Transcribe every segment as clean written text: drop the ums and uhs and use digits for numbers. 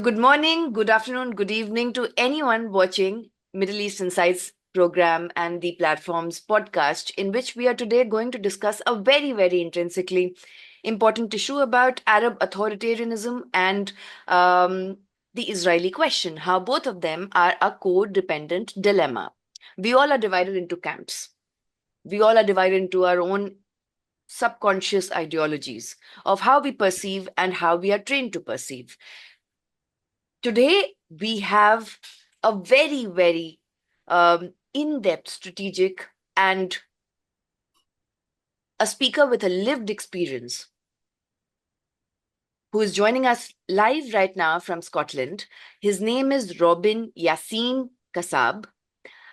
Good morning, good afternoon, good evening to anyone watching Middle East Insights program and the platform's podcast, in which we are today going to discuss a very, very intrinsically important issue about Arab authoritarianism and the Israeli question, how both of them are a codependent dilemma. We all are divided into camps. We all are divided into our own subconscious ideologies of how we perceive and how we are trained to perceive. Today, we have a very, very in-depth strategic and a speaker with a lived experience who is joining us live right now from Scotland. His name is Robin Yassin-Kassab,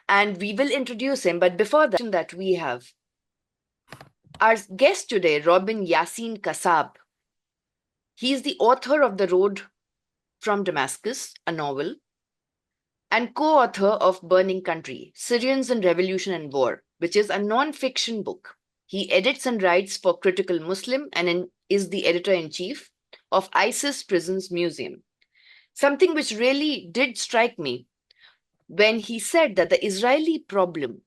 and we will introduce him. But before that, we have our guest today, Robin Yassin-Kassab. He is the author of The Road from Damascus, a novel, and co-author of Burning Country, Syrians and Revolution and War, which is a non-fiction book. He edits and writes for Critical Muslim and is the editor-in-chief of ISIS Prisons Museum. Something which really did strike me when he said that the Israeli problem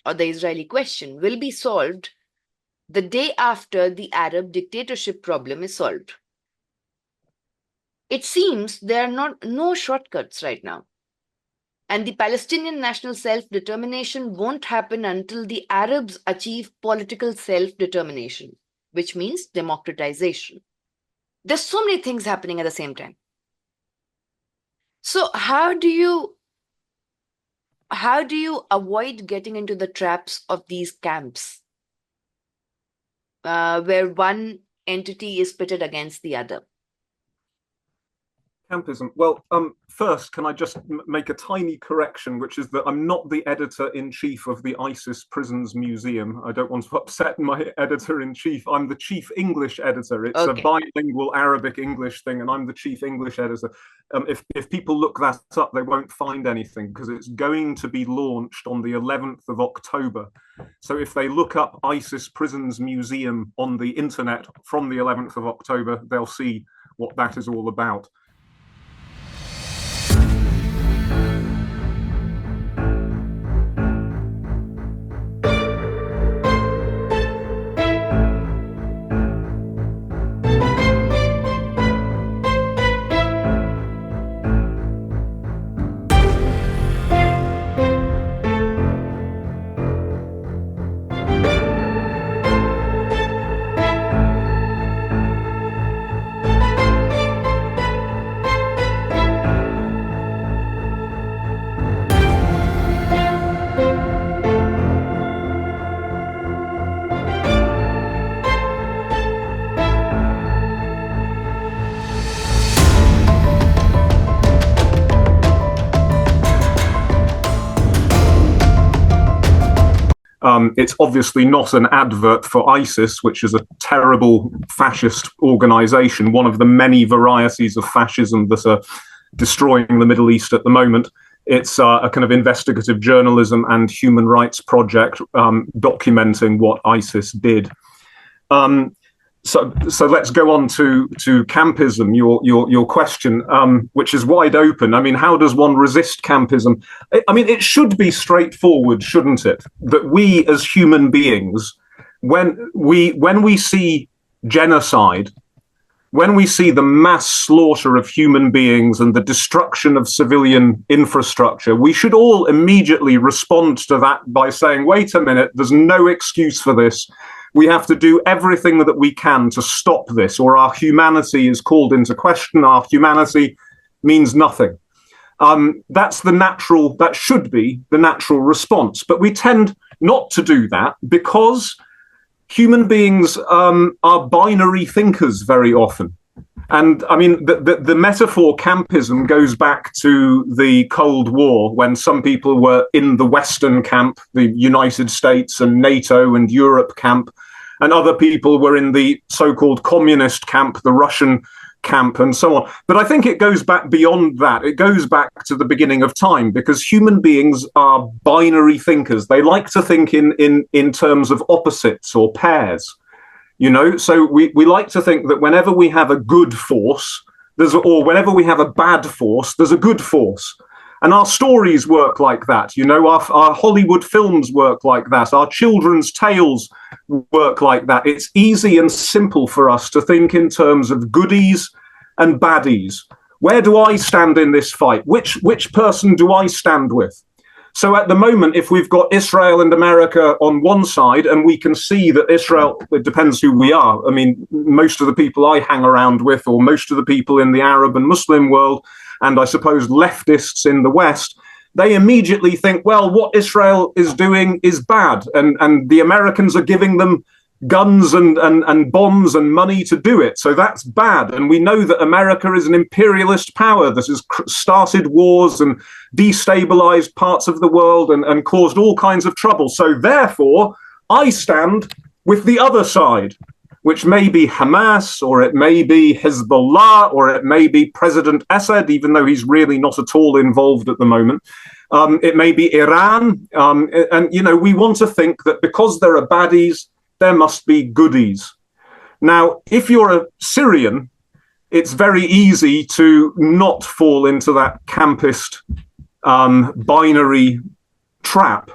or the Israeli question will be solved the day after the Arab dictatorship problem is solved. It seems there are no shortcuts right now. And the Palestinian national self-determination won't happen until the Arabs achieve political self-determination, which means democratization. There's so many things happening at the same time. So how do you avoid getting into the traps of these camps where one entity is pitted against the other? Campism. Well, first, can I just make a tiny correction, which is that I'm not the editor-in-chief of the ISIS Prisons Museum. I don't want to upset my editor-in-chief. I'm the chief English editor. It's a bilingual Arabic-English thing, and I'm the chief English editor. If people look that up, they won't find anything, because it's going to be launched on the 11th of October. So if they look up ISIS Prisons Museum on the internet from the 11th of October, they'll see what that is all about. It's obviously not an advert for ISIS, which is a terrible fascist organization, one of the many varieties of fascism that are destroying the Middle East at the moment. It's a kind of investigative journalism and human rights project documenting what ISIS did. So let's go on to campism, your question, which is wide open. I mean, how does one resist campism? I mean, it should be straightforward, shouldn't it? That we as human beings, when we see genocide, when we see the mass slaughter of human beings and the destruction of civilian infrastructure, we should all immediately respond to that by saying, wait a minute, there's no excuse for this. We have to do everything that we can to stop this, or our humanity is called into question. Our humanity means nothing. That should be the natural response. But we tend not to do that because human beings are binary thinkers very often. And I mean, the metaphor campism goes back to the Cold War, when some people were in the Western camp, the United States and NATO and Europe camp, and other people were in the so-called communist camp, the Russian camp, and so on. But I think it goes back beyond that. It goes back to the beginning of time, because human beings are binary thinkers. They like to think in terms of opposites or pairs. You know, so we like to think that whenever we have a good force, or whenever we have a bad force, there's a good force. And our stories work like that. You know, our Hollywood films work like that. Our children's tales work like that. It's easy and simple for us to think in terms of goodies and baddies. Where do I stand in this fight? Which person do I stand with? So at the moment, if we've got Israel and America on one side, and we can see that Israel, it depends who we are. I mean, most of the people I hang around with, or most of the people in the Arab and Muslim world, and I suppose leftists in the West, they immediately think, well, what Israel is doing is bad, and the Americans are giving them guns and bombs and money to do it. So that's bad. And we know that America is an imperialist power that has started wars and destabilized parts of the world and caused all kinds of trouble. So therefore, I stand with the other side, which may be Hamas, or it may be Hezbollah, or it may be President Assad, even though he's really not at all involved at the moment. It may be Iran. And, you know, we want to think that because there are baddies, there must be goodies. Now, if you're a Syrian, it's very easy to not fall into that campist binary trap,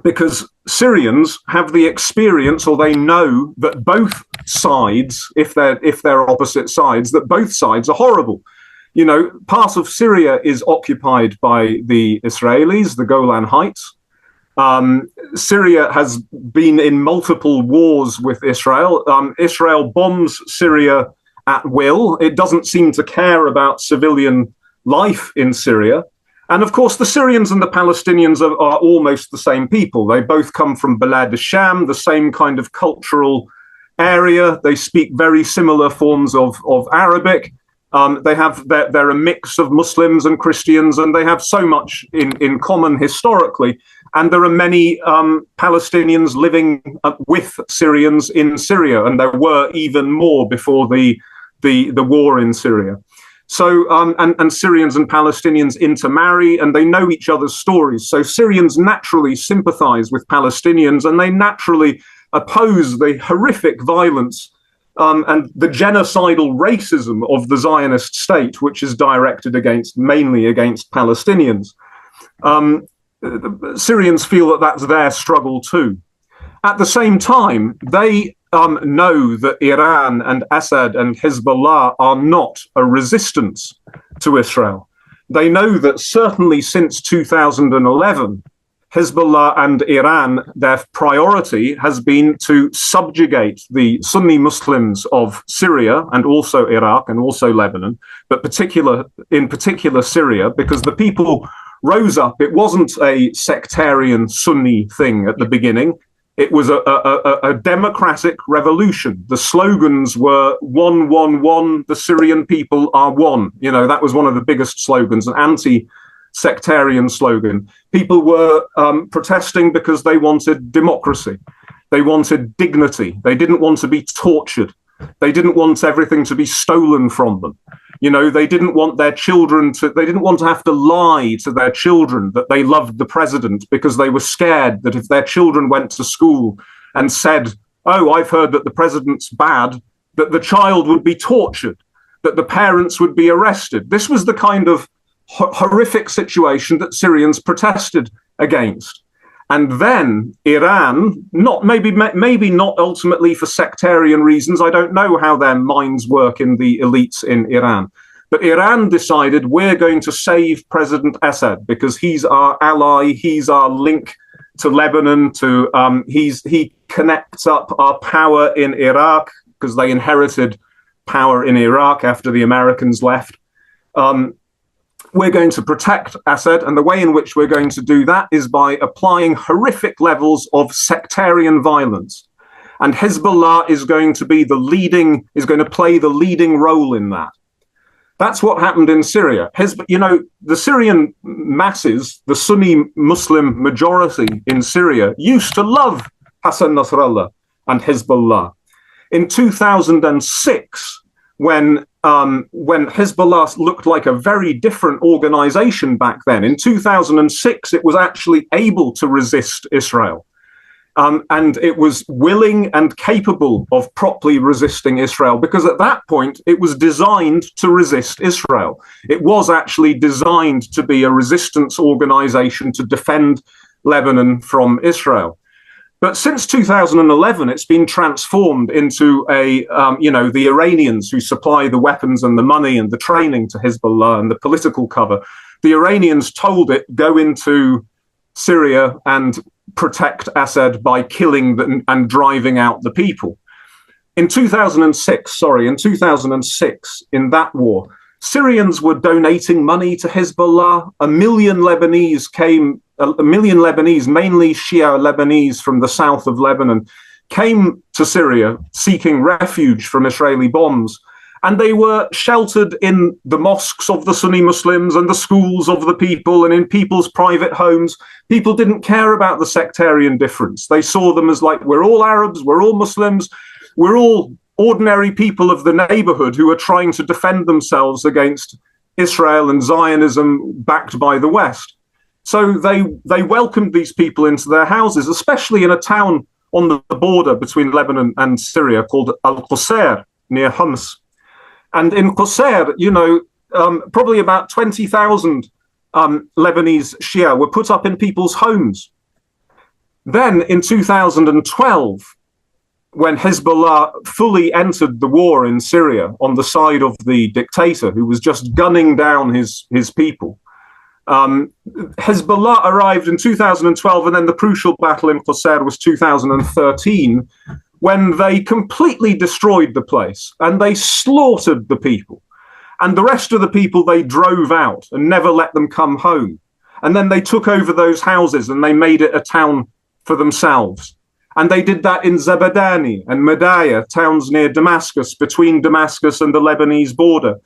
because Syrians have the experience, or they know that both sides, if they're opposite sides, that both sides are horrible. You know, part of Syria is occupied by the Israelis, the Golan Heights. Syria has been in multiple wars with Israel. Israel bombs Syria at will. It doesn't seem to care about civilian life in Syria. And of course, the Syrians and the Palestinians are almost the same people. They both come from Balad al-Sham, the same kind of cultural area. They speak very similar forms of Arabic. They're a mix of Muslims and Christians, and they have so much in common historically. And there are many Palestinians living with Syrians in Syria, and there were even more before the war in Syria. So, and Syrians and Palestinians intermarry, and they know each other's stories. So Syrians naturally sympathize with Palestinians, and they naturally oppose the horrific violence and the genocidal racism of the Zionist state, which is directed mainly against Palestinians. Syrians feel that that's their struggle too. At the same time, they know that Iran and Assad and Hezbollah are not a resistance to Israel. They know that certainly since 2011, Hezbollah and Iran, their priority has been to subjugate the Sunni Muslims of Syria and also Iraq and also Lebanon, but in particular Syria, because the people rose up. It wasn't a sectarian Sunni thing at the beginning. It was a democratic revolution. The slogans were 111, the Syrian people are one. You know, that was one of the biggest slogans, an anti-sectarian slogan. People were protesting because they wanted democracy. They wanted dignity. They didn't want to be tortured. They didn't want everything to be stolen from them. You know, they didn't want they didn't want to have to lie to their children that they loved the president, because they were scared that if their children went to school and said, oh, I've heard that the president's bad, that the child would be tortured, that the parents would be arrested. This was the kind of horrific situation that Syrians protested against. And then Iran, maybe not ultimately for sectarian reasons. I don't know how their minds work in the elites in Iran. But Iran decided, we're going to save President Assad because he's our ally, he's our link to Lebanon, he connects up our power in Iraq, because they inherited power in Iraq after the Americans left. We're going to protect Assad, and the way in which we're going to do that is by applying horrific levels of sectarian violence. And Hezbollah is going to play the leading role in that. That's what happened in Syria. The Syrian masses, the Sunni Muslim majority in Syria, used to love Hassan Nasrallah and Hezbollah. In 2006, when Hezbollah looked like a very different organization back then. In 2006, it was actually able to resist Israel. and it was willing and capable of properly resisting Israel, because at that point it was designed to resist Israel. It was actually designed to be a resistance organization to defend Lebanon from Israel. But since 2011, it's been transformed into the Iranians who supply the weapons and the money and the training to Hezbollah and the political cover. The Iranians told it, go into Syria and protect Assad by killing and driving out the people. In 2006, in that war, Syrians were donating money to Hezbollah. A million Lebanese, mainly Shia Lebanese from the south of Lebanon, came to Syria seeking refuge from Israeli bombs. And they were sheltered in the mosques of the Sunni Muslims and the schools of the people and in people's private homes. People didn't care about the sectarian difference. They saw them as like, we're all Arabs, we're all Muslims, we're all ordinary people of the neighborhood who are trying to defend themselves against Israel and Zionism backed by the West. So they welcomed these people into their houses, especially in a town on the border between Lebanon and Syria called Al-Qusayr, near Homs. And in Qusayr, probably about 20,000 Lebanese Shia were put up in people's homes. Then in 2012, when Hezbollah fully entered the war in Syria on the side of the dictator who was just gunning down his people, Hezbollah arrived in 2012, and then the crucial battle in Qusayr was 2013, when they completely destroyed the place and they slaughtered the people. And the rest of the people they drove out and never let them come home. And then they took over those houses and they made it a town for themselves. And they did that in Zabadani and Madaya, towns near Damascus, between Damascus and the Lebanese border,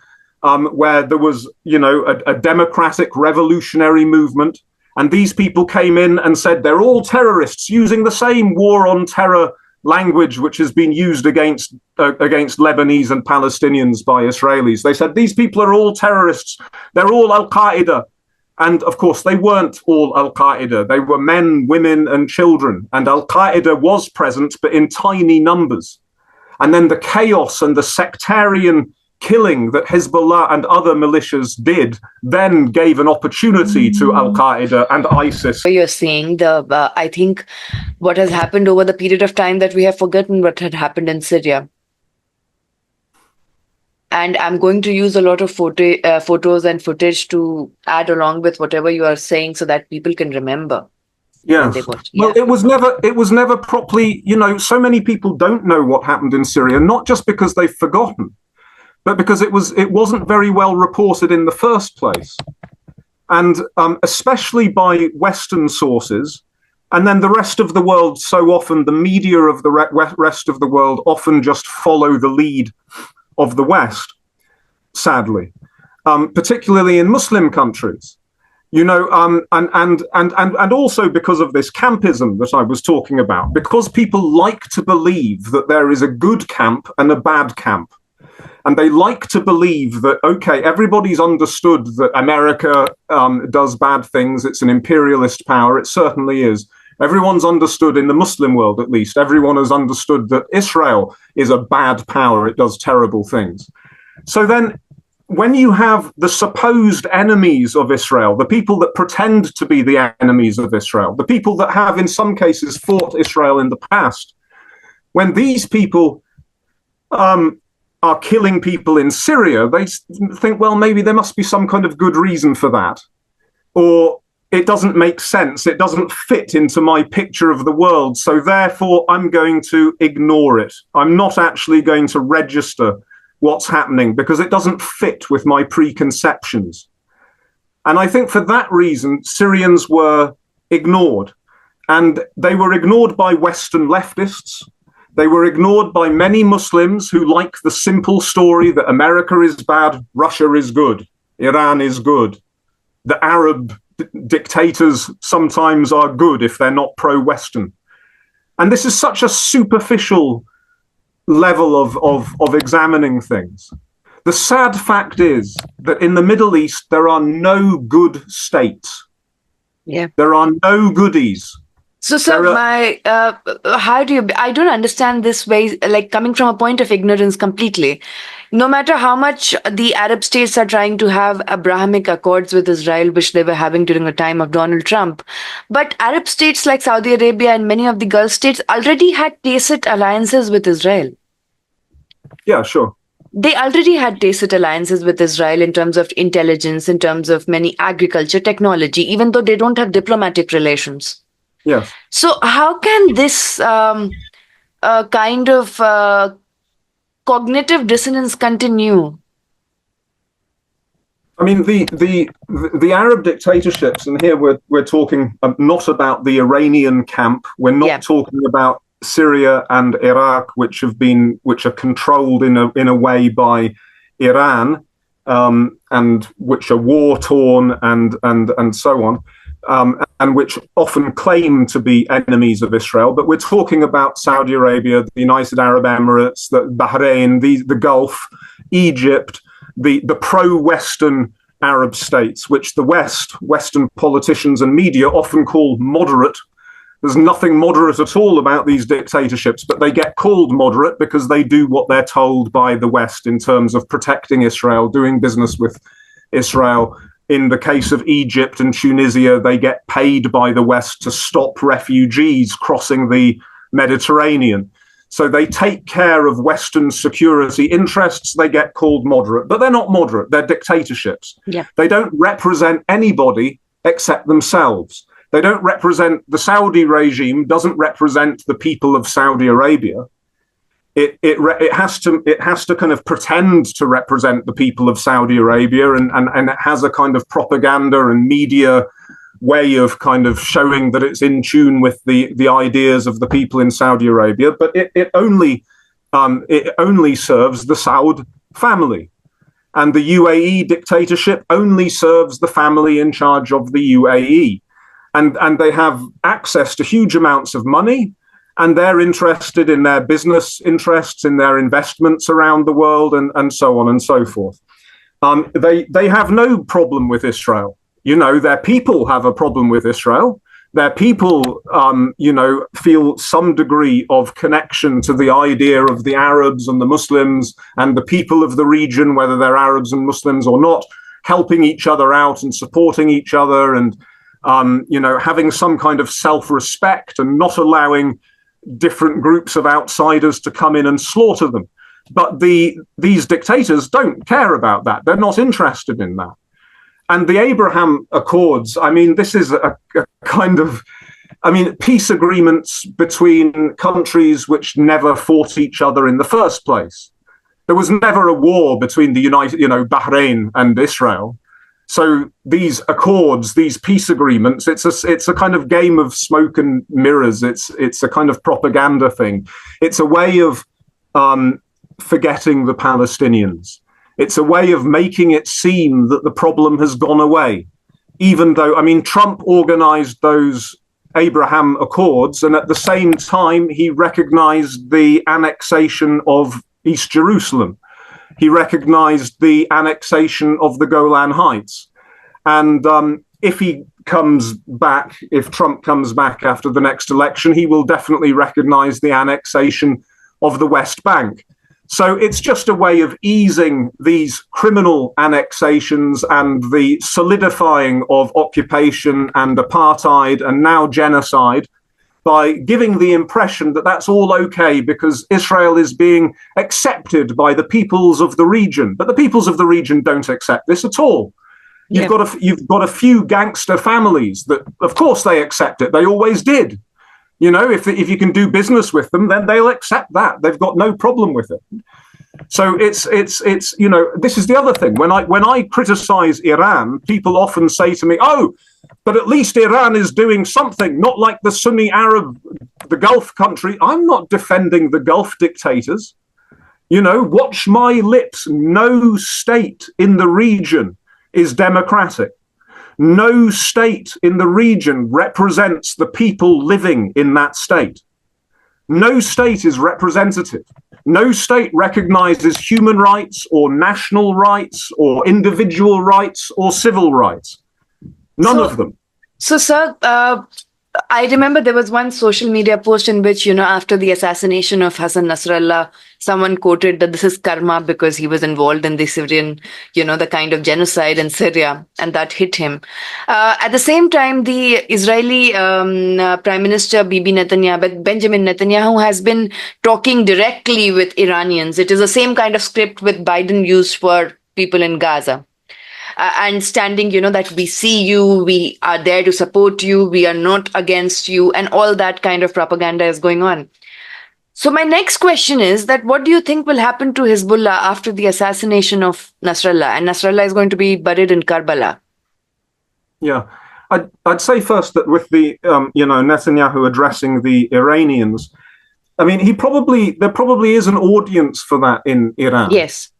where there was, a democratic revolutionary movement. And these people came in and said they're all terrorists, using the same war on terror language which has been used against Lebanese and Palestinians by Israelis. They said these people are all terrorists. They're all Al-Qaeda. And of course, they weren't all Al-Qaeda. They were men, women, and children. And Al-Qaeda was present, but in tiny numbers. And then the chaos and the sectarian killing that Hezbollah and other militias did then gave an opportunity to Al-Qaeda and ISIS. You're saying I think what has happened over the period of time that we have forgotten what had happened in Syria. And I'm going to use a lot of photos and footage to add along with whatever you are saying so that people can remember. Yes. Well, it was never properly, so many people don't know what happened in Syria, not just because they've forgotten, but because it wasn't very well reported in the first place. And especially by Western sources, and then the rest of the world, so often the media of the rest of the world often just follow the lead of the West, sadly, particularly in Muslim countries. And also because of this campism that I was talking about, because people like to believe that there is a good camp and a bad camp. And they like to believe that, okay, everybody's understood that America does bad things. It's an imperialist power. It certainly is. Everyone's understood, in the Muslim world at least, everyone has understood that Israel is a bad power. It does terrible things. So then when you have the supposed enemies of Israel, the people that pretend to be the enemies of Israel, the people that have in some cases fought Israel in the past, when these people are killing people in Syria, they think, well, maybe there must be some kind of good reason for that. Or it doesn't make sense. It doesn't fit into my picture of the world. So therefore, I'm going to ignore it. I'm not actually going to register what's happening because it doesn't fit with my preconceptions. And I think for that reason, Syrians were ignored. And they were ignored by Western leftists. They were ignored by many Muslims who like the simple story that America is bad, Russia is good, Iran is good. The Arab dictators sometimes are good if they're not pro-Western. And this is such a superficial level of examining things. The sad fact is that in the Middle East, there are no good states. Yeah. There are no goodies. So, sir, I don't understand this way, like coming from a point of ignorance completely. No matter how much the Arab states are trying to have Abrahamic accords with Israel, which they were having during the time of Donald Trump, but Arab states like Saudi Arabia and many of the Gulf states already had tacit alliances with Israel. Yeah, sure. They already had tacit alliances with Israel in terms of intelligence, in terms of many agriculture, technology, even though they don't have diplomatic relations. Yes. So how can this kind of cognitive dissonance continue? I mean, the Arab dictatorships, and here we're talking not about the Iranian camp. We're not talking about Syria and Iraq, which are controlled in a way by Iran, and which are war torn and so on. And which often claim to be enemies of Israel. But we're talking about Saudi Arabia, the United Arab Emirates, Bahrain, the Gulf, Egypt, the pro-Western Arab states, which the Western politicians and media often call moderate. There's nothing moderate at all about these dictatorships, but they get called moderate because they do what they're told by the West in terms of protecting Israel, doing business with Israel. In the case of Egypt and Tunisia, they get paid by the West to stop refugees crossing the Mediterranean. So they take care of Western security interests. They get called moderate, but they're not moderate. They're dictatorships. Yeah. They don't represent anybody except themselves. They don't represent the Saudi regime, doesn't represent the people of Saudi Arabia. It has to kind of pretend to represent the people of Saudi Arabia, and it has a kind of propaganda and media way of kind of showing that it's in tune with the ideas of the people in Saudi Arabia. But it only serves the Saud family, and the UAE dictatorship only serves the family in charge of the UAE, and they have access to huge amounts of money. And they're interested in their business interests, in their investments around the world, and so on and so forth. They have no problem with Israel. You know, their people have a problem with Israel. Their people, feel some degree of connection to the idea of the Arabs and the Muslims and the people of the region, whether they're Arabs and Muslims or not, helping each other out and supporting each other, and having some kind of self-respect and not allowing different groups of outsiders to come in and slaughter them. But these dictators don't care about that. They're not interested in that. And the Abraham Accords, I mean, this is a kind of, peace agreements between countries which never fought each other in the first place. There was never a war between Bahrain and Israel. So these accords, these peace agreements, it's a kind of game of smoke and mirrors. It's a kind of propaganda thing. It's a way of forgetting the Palestinians. It's a way of making it seem that the problem has gone away, even though, Trump organized those Abraham Accords, and at the same time, he recognized the annexation of East Jerusalem. He recognized the annexation of the Golan Heights. And if Trump comes back after the next election, he will definitely recognize the annexation of the West Bank. So it's just a way of easing these criminal annexations and the solidifying of occupation and apartheid and now genocide, by giving the impression that that's all okay because Israel is being accepted by the peoples of the region. But the peoples of the region don't accept this at all. You've got a few gangster families that, of course, they accept it. They always did. You know, if you can do business with them, then they'll accept that. They've got no problem with it. So it's this is the other thing. When I criticize Iran, people often say to me, "Oh, but at least Iran is doing something, not like the Sunni Arab, the Gulf country." I'm not defending the Gulf dictators. Watch my lips. No state in the region is democratic. No state in the region represents the people living in that state. No state is representative. No state recognizes human rights or national rights or individual rights or civil rights. None of them. So, sir, I remember there was one social media post in which, after the assassination of Hassan Nasrallah, someone quoted that this is karma because he was involved in the Syrian, the kind of genocide in Syria, and that hit him. At the same time, the Israeli Prime Minister Benjamin Netanyahu has been talking directly with Iranians. It is the same kind of script with Biden used for people in Gaza. And standing, that we see you, we are there to support you, we are not against you, and all that kind of propaganda is going on. So my next question is that what do you think will happen to Hezbollah after the assassination of Nasrallah? And Nasrallah is going to be buried in Karbala. Yeah, I'd say first that with the, Netanyahu addressing the Iranians, I mean, there probably is an audience for that in Iran. Yes.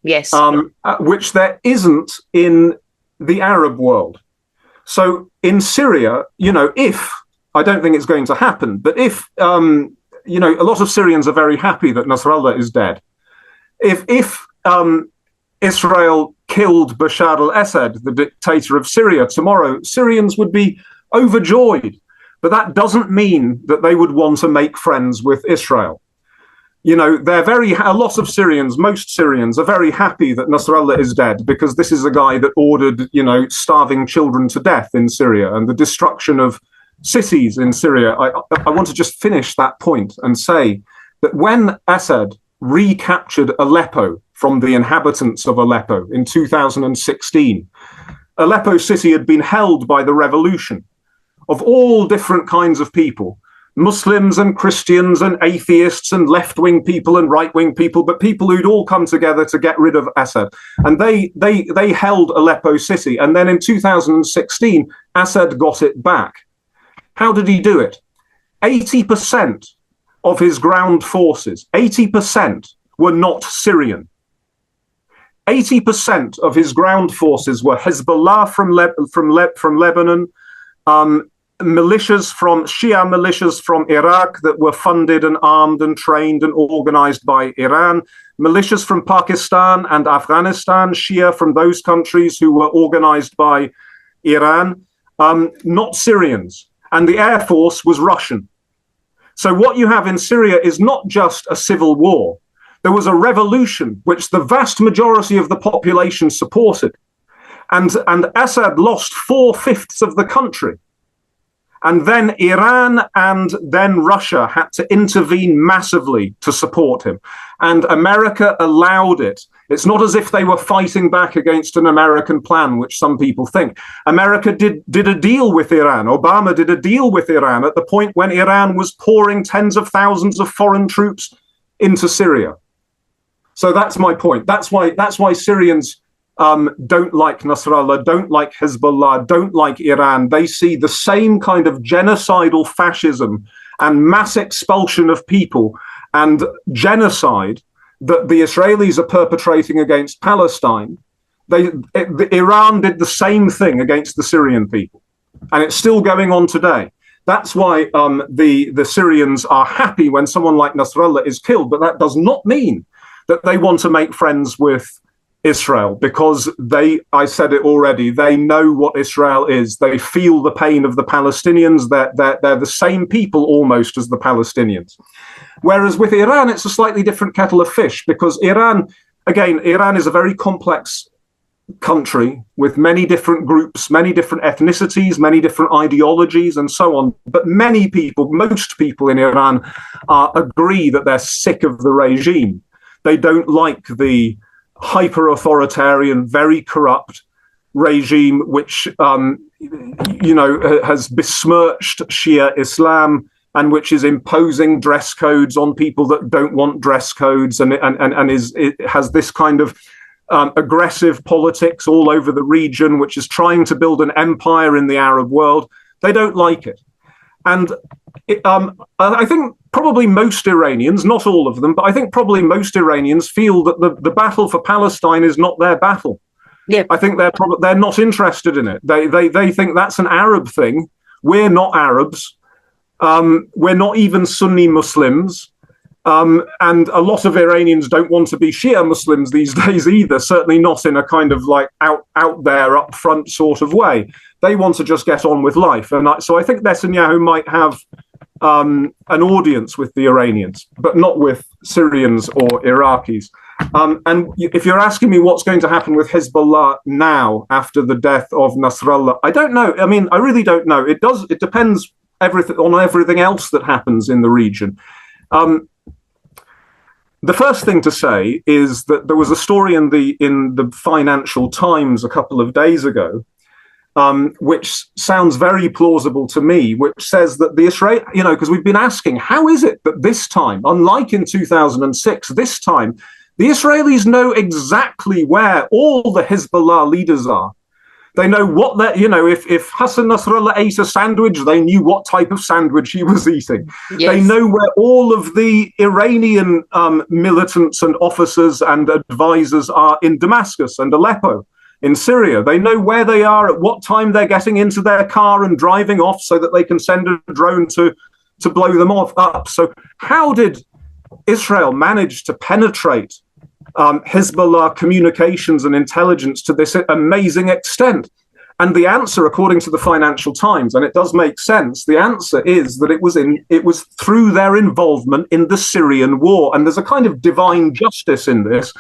Which there isn't in the Arab world. So in Syria, if, I don't think it's going to happen, but if, a lot of Syrians are very happy that Nasrallah is dead. If Israel killed Bashar al-Assad, the dictator of Syria, tomorrow, Syrians would be overjoyed. But that doesn't mean that they would want to make friends with Israel. A lot of Syrians, most Syrians are very happy that Nasrallah is dead because this is a guy that ordered, starving children to death in Syria and the destruction of cities in Syria. I want to just finish that point and say that when Assad recaptured Aleppo from the inhabitants of Aleppo in 2016, Aleppo city had been held by the revolution of all different kinds of people. Muslims and Christians and atheists and left-wing people and right-wing people, but people who'd all come together to get rid of Assad. And they held Aleppo city. And then in 2016, Assad got it back. How did he do it? 80% of his ground forces, 80% were not Syrian. 80% of his ground forces were Hezbollah from Lebanon, Shia militias from Iraq that were funded and armed and trained and organized by Iran, militias from Pakistan and Afghanistan, Shia from those countries who were organized by Iran, not Syrians. And the air force was Russian. So what you have in Syria is not just a civil war. There was a revolution which the vast majority of the population supported. And Assad lost 4/5 of the country. And then Iran and then Russia had to intervene massively to support him. And America allowed it. It's not as if they were fighting back against an American plan, which some people think. America did a deal with Iran. Obama did a deal with Iran at the point when Iran was pouring tens of thousands of foreign troops into Syria. So that's my point. That's why Syrians don't like Nasrallah, don't like Hezbollah, don't like Iran. They see the same kind of genocidal fascism and mass expulsion of people and genocide that the Israelis are perpetrating against Palestine. Iran did the same thing against the Syrian people, and it's still going on today. That's why the Syrians are happy when someone like Nasrallah is killed, but that does not mean that they want to make friends with Israel, because I said it already, they know what Israel is. They feel the pain of the Palestinians. They're the same people almost as the Palestinians. Whereas with Iran, it's a slightly different kettle of fish, because Iran is a very complex country with many different groups, many different ethnicities, many different ideologies, and so on. But most people in Iran agree that they're sick of the regime. They don't like the hyper-authoritarian, very corrupt regime, which has besmirched Shia Islam and which is imposing dress codes on people that don't want dress codes, and it has this kind of aggressive politics all over the region, which is trying to build an empire in the Arab world. They don't like it. And I think probably most Iranians, not all of them, but I think probably most Iranians feel that the battle for Palestine is not their battle. Yeah. I think they're not interested in it. They think that's an Arab thing. We're not Arabs. We're not even Sunni Muslims. And a lot of Iranians don't want to be Shia Muslims these days either, certainly not in a kind of like out there, up front sort of way. They want to just get on with life. And so I think Netanyahu might have an audience with the Iranians, but not with Syrians or Iraqis. And if you're asking me what's going to happen with Hezbollah now after the death of Nasrallah, I don't know. I mean, I really don't know. It depends on everything else that happens in the region. The first thing to say is that there was a story in the Financial Times a couple of days ago, which sounds very plausible to me, which says that the Israel, because we've been asking, how is it that this time, unlike in 2006, this time, the Israelis know exactly where all the Hezbollah leaders are. They know what they're, if Hassan Nasrallah ate a sandwich, they knew what type of sandwich he was eating. Yes. They know where all of the Iranian militants and officers and advisors are in Damascus and Aleppo in Syria. They know where they are, at what time they're getting into their car and driving off so that they can send a drone to blow them up. So how did Israel manage to penetrate Hezbollah communications and intelligence to this amazing extent? And the answer, according to the Financial Times, and it does make sense, the answer is that it was through their involvement in the Syrian war. And there's a kind of divine justice in this.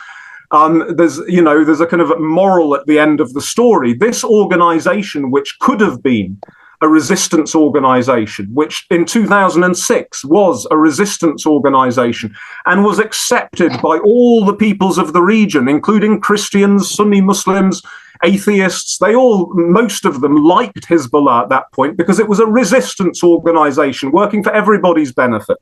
There's a kind of moral at the end of the story. This organization, which could have been a resistance organization, which in 2006 was a resistance organization and was accepted by all the peoples of the region, including Christians, Sunni Muslims, atheists. Most of them liked Hezbollah at that point because it was a resistance organization working for everybody's benefit.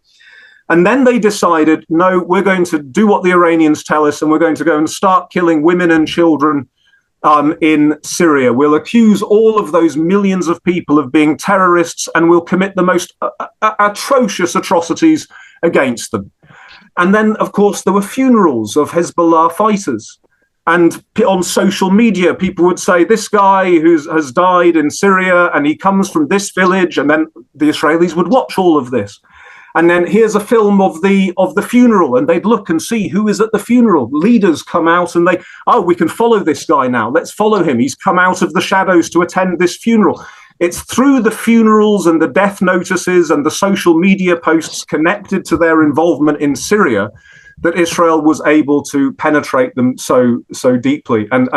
And then they decided, no, we're going to do what the Iranians tell us, and we're going to go and start killing women and children in Syria. We'll accuse all of those millions of people of being terrorists, and we'll commit the most atrocious atrocities against them. And then, of course, there were funerals of Hezbollah fighters. And on social media, people would say, this guy has died in Syria, and he comes from this village. And then the Israelis would watch all of this. And then here's a film of the funeral, and they'd look and see who is at the funeral. Leaders come out and we can follow this guy now. Let's follow him. He's come out of the shadows to attend this funeral. It's through the funerals and the death notices and the social media posts connected to their involvement in Syria that Israel was able to penetrate them so deeply. And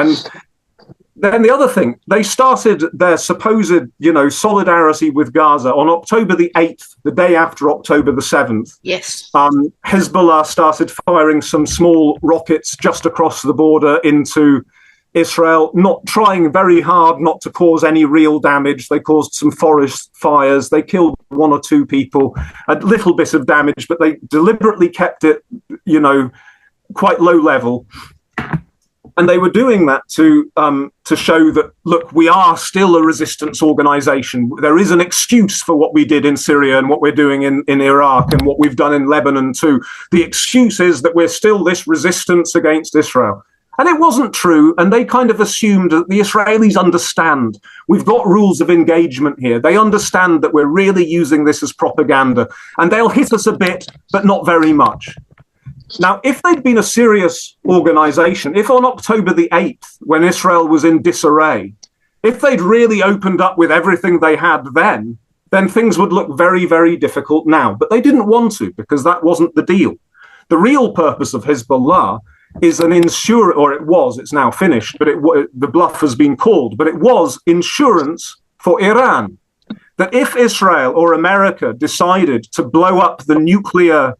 then the other thing, they started their supposed, solidarity with Gaza on October the 8th, the day after October the 7th. Yes. Hezbollah started firing some small rockets just across the border into Israel, not trying very hard not to cause any real damage. They caused some forest fires. They killed one or two people, a little bit of damage, but they deliberately kept it, quite low level. And they were doing that to show that, look, we are still a resistance organization. There is an excuse for what we did in Syria and what we're doing in Iraq and what we've done in Lebanon too. The excuse is that we're still this resistance against Israel. And it wasn't true. And they kind of assumed that the Israelis understand. We've got rules of engagement here. They understand that we're really using this as propaganda. And they'll hit us a bit, but not very much. Now, if they'd been a serious organization, if on October the 8th, when Israel was in disarray, if they'd really opened up with everything they had then things would look very, very difficult now. But they didn't want to, because that wasn't the deal. The real purpose of Hezbollah is it's now finished, but the bluff has been called, but it was insurance for Iran. That if Israel or America decided to blow up the nuclear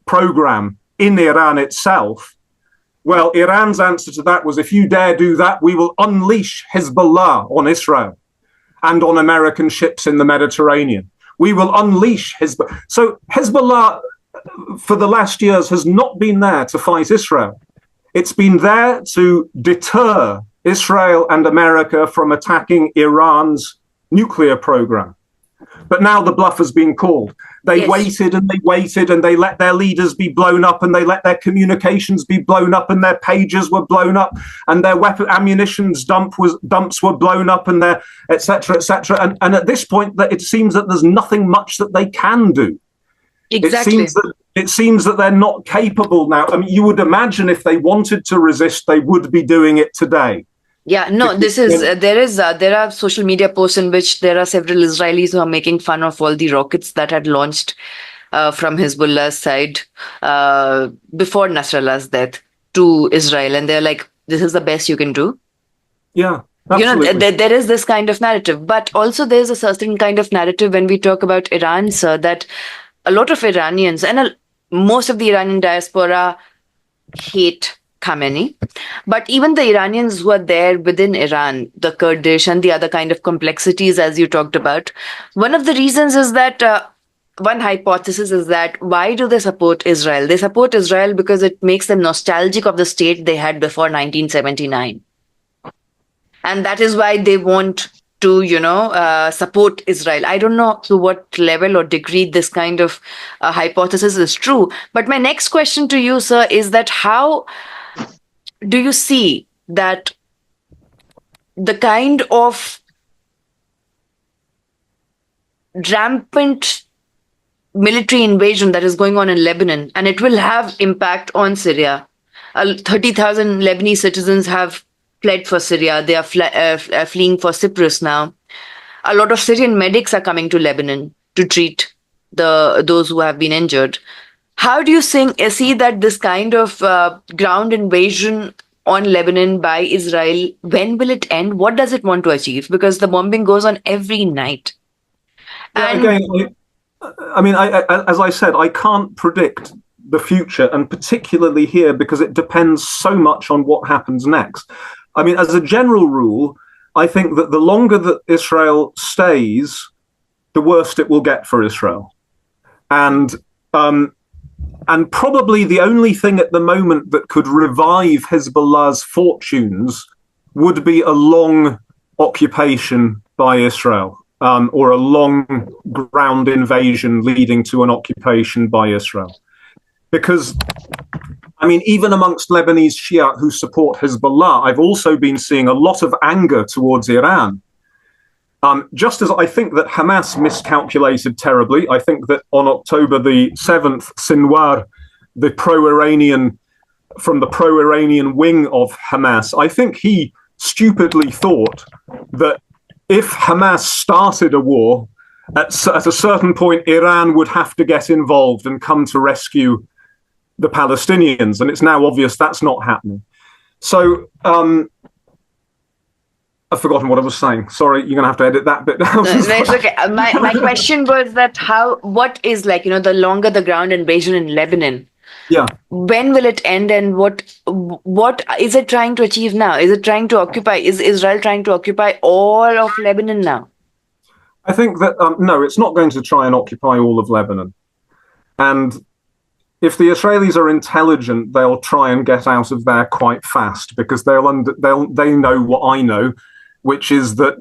program in Iran itself, well, Iran's answer to that was, if you dare do that, we will unleash Hezbollah on Israel and on American ships in the Mediterranean. We will unleash Hezbollah. So Hezbollah, for the last years, has not been there to fight Israel. It's been there to deter Israel and America from attacking Iran's nuclear program. But now the bluff has been called. They waited and they let their leaders be blown up, and they let their communications be blown up, and their pages were blown up, and their ammunition dumps were blown up, and their et cetera, et cetera. And at this point, it seems that there's nothing much that they can do. Exactly. It seems that they're not capable now. I mean, you would imagine if they wanted to resist, they would be doing it today. Yeah, no, this is there are social media posts in which there are several Israelis who are making fun of all the rockets that had launched from Hezbollah's side before Nasrallah's death to Israel, and they're like, "This is the best you can do." Yeah, absolutely. You know, there is this kind of narrative, but also there's a certain kind of narrative when we talk about Iran, sir, that a lot of Iranians and most of the Iranian diaspora hate Khamenei. But even the Iranians who are there within Iran, the Kurdish and the other kind of complexities, as you talked about, one of the reasons is that one hypothesis is that why do they support Israel? They support Israel because it makes them nostalgic of the state they had before 1979. And that is why they want to, support Israel. I don't know to what level or degree this kind of hypothesis is true. But my next question to you, sir, is that how do you see that the kind of rampant military invasion that is going on in Lebanon, and it will have impact on Syria? 30,000 Lebanese citizens have fled for Syria. They are fleeing for Cyprus now. A lot of Syrian medics are coming to Lebanon to treat those who have been injured. How do you see that this kind of ground invasion on Lebanon by Israel, when will it end? What does it want to achieve? Because the bombing goes on every night. Yeah, again, I mean, as I said, I can't predict the future, and particularly here, because it depends so much on what happens next. I mean, as a general rule, I think that the longer that Israel stays, the worse it will get for Israel. And probably the only thing at the moment that could revive Hezbollah's fortunes would be a long occupation by Israel, or a long ground invasion leading to an occupation by Israel. Because, I mean, even amongst Lebanese Shia who support Hezbollah, I've also been seeing a lot of anger towards Iran. Just as I think that Hamas miscalculated terribly, I think that on October the 7th, Sinwar, the pro-Iranian, from the pro-Iranian wing of Hamas, I think he stupidly thought that if Hamas started a war, at a certain point, Iran would have to get involved and come to rescue the Palestinians. And it's now obvious that's not happening. So, I've forgotten what I was saying. Sorry, you're going to have to edit that bit down. No, it's okay. My question was that what is the longer the ground invasion in Lebanon? Yeah. When will it end, and what is it trying to achieve now? Is it trying to occupy? Is Israel trying to occupy all of Lebanon now? I think that no, it's not going to try and occupy all of Lebanon. And if the Israelis are intelligent, they'll try and get out of there quite fast, because they know what I know, which is that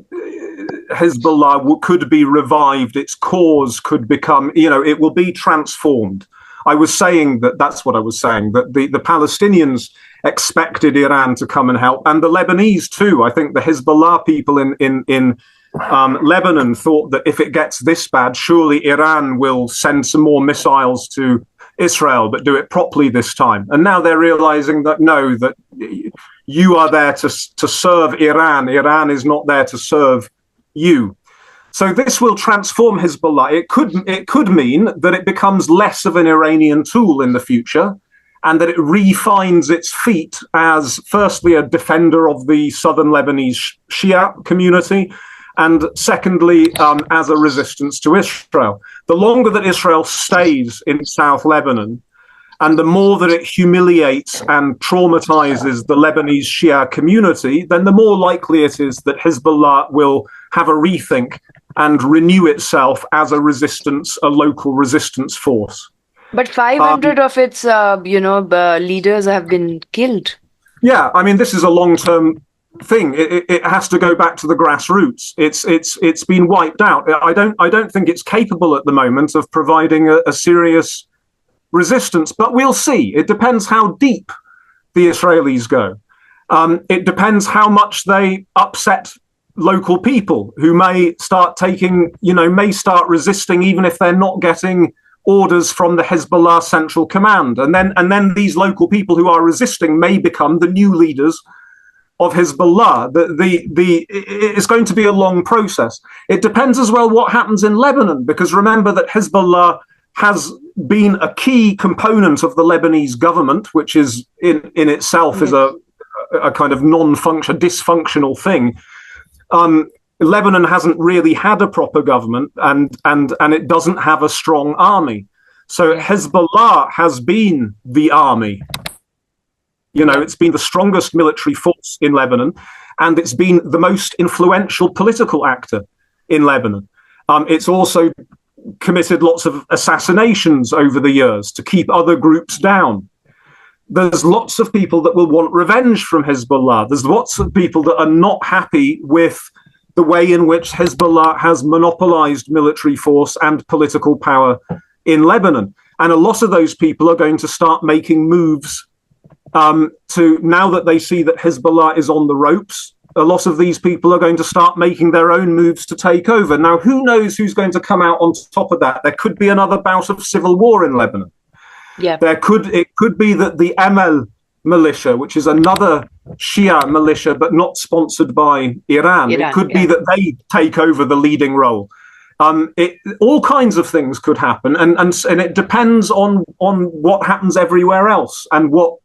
Hezbollah could be revived. Its cause could become, it will be transformed. I was saying that's what I was saying, that the Palestinians expected Iran to come and help, and the Lebanese too. I think the Hezbollah people in Lebanon thought that if it gets this bad, surely Iran will send some more missiles to Israel, but do it properly this time. And now they're realizing that no, that you are there to serve Iran. Iran is not there to serve you. So this will transform Hezbollah. It could mean that it becomes less of an Iranian tool in the future, and that it refines its feet as, firstly, a defender of the southern Lebanese Shia community, and secondly, as a resistance to Israel. The longer that Israel stays in South Lebanon, and the more that it humiliates and traumatizes the Lebanese Shia community, then the more likely it is that Hezbollah will have a rethink and renew itself as a local resistance force. But 500 of its, leaders have been killed. Yeah, I mean, this is a long-term thing. It has to go back to the grassroots. It's been wiped out. I don't think it's capable at the moment of providing a serious resistance, but we'll see. It depends how deep the Israelis go. It depends how much they upset local people who may start resisting, even if they're not getting orders from the Hezbollah Central Command. And then these local people who are resisting may become the new leaders of Hezbollah. It's going to be a long process. It depends as well what happens in Lebanon, because remember that Hezbollah has been a key component of the Lebanese government, which is in itself is a kind of dysfunctional thing. Lebanon hasn't really had a proper government, and it doesn't have a strong army. So Hezbollah has been the army. It's been the strongest military force in Lebanon, and it's been the most influential political actor in Lebanon. It's also committed lots of assassinations over the years to keep other groups down. There's lots of people that will want revenge from Hezbollah. There's lots of people that are not happy with the way in which Hezbollah has monopolized military force and political power in Lebanon. And a lot of those people are going to start making moves to, now that they see that Hezbollah is on the ropes, a lot of these people are going to start making their own moves to take over. Now, who knows who's going to come out on top of that? There could be another bout of civil war in Lebanon. Yeah. It could be that the Amal militia, which is another Shia militia, but not sponsored by Iran. It could be that they take over the leading role. All kinds of things could happen, and it depends on what happens everywhere else, and what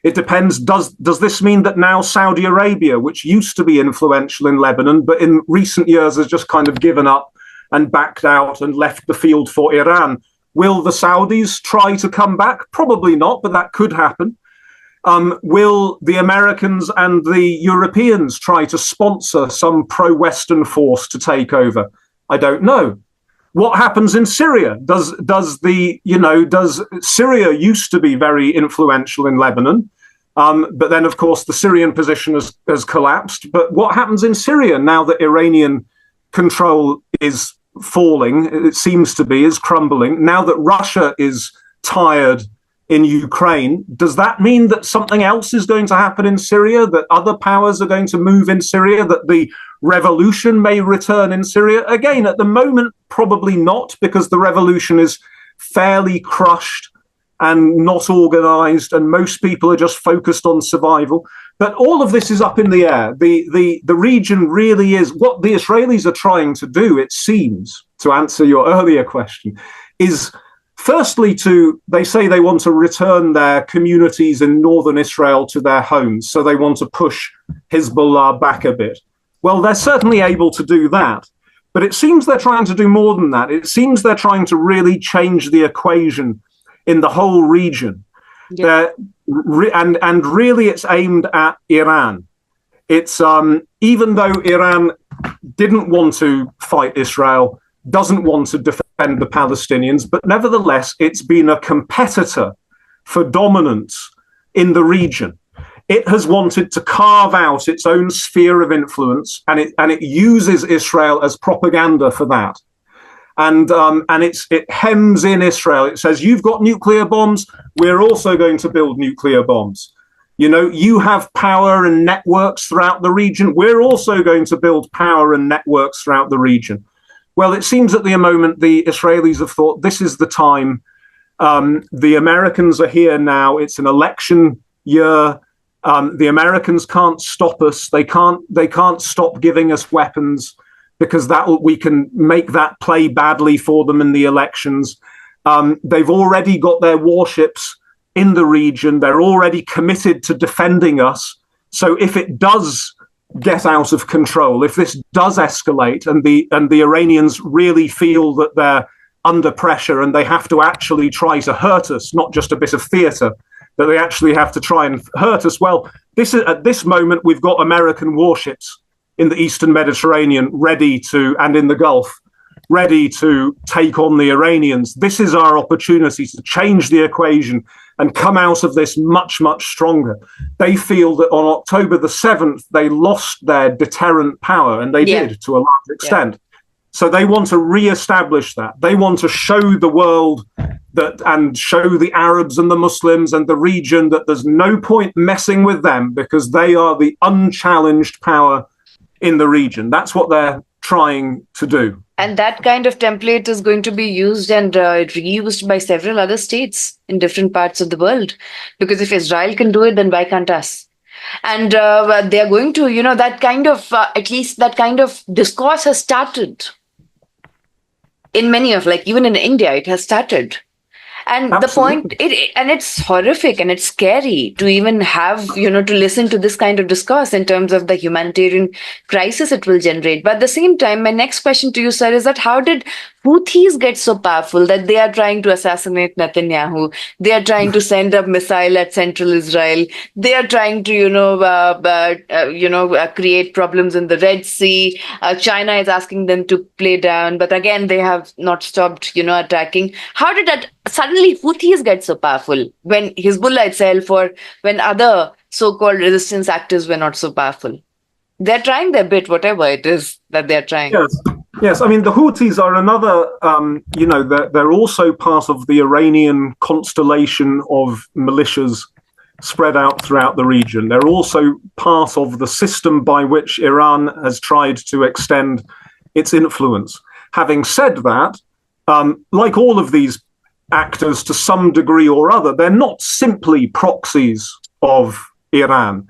it depends. Does this mean that now Saudi Arabia, which used to be influential in Lebanon, but in recent years has just kind of given up and backed out and left the field for Iran? Will the Saudis try to come back? Probably not, but that could happen. Will the Americans and the Europeans try to sponsor some pro-Western force to take over? I don't know. What happens in Syria? Does Syria used to be very influential in Lebanon, but then, of course, the Syrian position has collapsed. But what happens in Syria now that Iranian control is falling? It seems to be, is crumbling. Now that Russia is tired in Ukraine, does that mean that something else is going to happen in Syria, that other powers are going to move in Syria, that the revolution may return in Syria? Again, at the moment, probably not, because the revolution is fairly crushed and not organized, and most people are just focused on survival. But all of this is up in the air. The region really is what the Israelis are trying to do, it seems, to answer your earlier question, is firstly, they say they want to return their communities in northern Israel to their homes. So they want to push Hezbollah back a bit. Well, they're certainly able to do that. But it seems they're trying to do more than that. It seems they're trying to really change the equation in the whole region. Yeah. And really it's aimed at Iran. It's even though Iran didn't want to fight Israel, doesn't want to defend the Palestinians, but nevertheless, it's been a competitor for dominance in the region. It has wanted to carve out its own sphere of influence, and it uses Israel as propaganda for that. And it hems in Israel. It says, you've got nuclear bombs, we're also going to build nuclear bombs. You have power and networks throughout the region, we're also going to build power and networks throughout the region. Well, it seems at the moment the Israelis have thought this is the time. The Americans are here now. It's an election year. The Americans can't stop us. They can't stop giving us weapons, because we can make that play badly for them in the elections. They've already got their warships in the region. They're already committed to defending us. So if it does get out of control, if this does escalate and the Iranians really feel that they're under pressure and they have to actually try to hurt us, not just a bit of theater, that they actually have to try and hurt us. Well, at this moment, we've got American warships in the Eastern Mediterranean and in the Gulf, ready to take on the Iranians. This is our opportunity to change the equation and come out of this much, much stronger. They feel that on October the 7th, they lost their deterrent power, and they did to a large extent. Yeah. So they want to reestablish that. They want to show the world and show the Arabs and the Muslims and the region that there's no point messing with them, because they are the unchallenged power in the region. That's what they're trying to do. And that kind of template is going to be used and reused by several other states in different parts of the world. Because if Israel can do it, then why can't us? And they are going to, that kind of, at least that kind of discourse has started in many of, like, even in India, it has started. And Absolutely. and it's horrific and it's scary to even have, to listen to this kind of discourse in terms of the humanitarian crisis it will generate. But at the same time, my next question to you, sir, is that how did Houthis get so powerful that they are trying to assassinate Netanyahu? They are trying to send a missile at central Israel. They are trying to, create problems in the Red Sea. China is asking them to play down, but again, they have not stopped, attacking. How did that suddenly Houthis get so powerful when Hezbollah itself or when other so-called resistance actors were not so powerful? They're trying their bit, whatever it is that they're trying. Yes. I mean, the Houthis are another, they're also part of the Iranian constellation of militias spread out throughout the region. They're also part of the system by which Iran has tried to extend its influence. Having said that, like all of these actors to some degree or other, they're not simply proxies of Iran.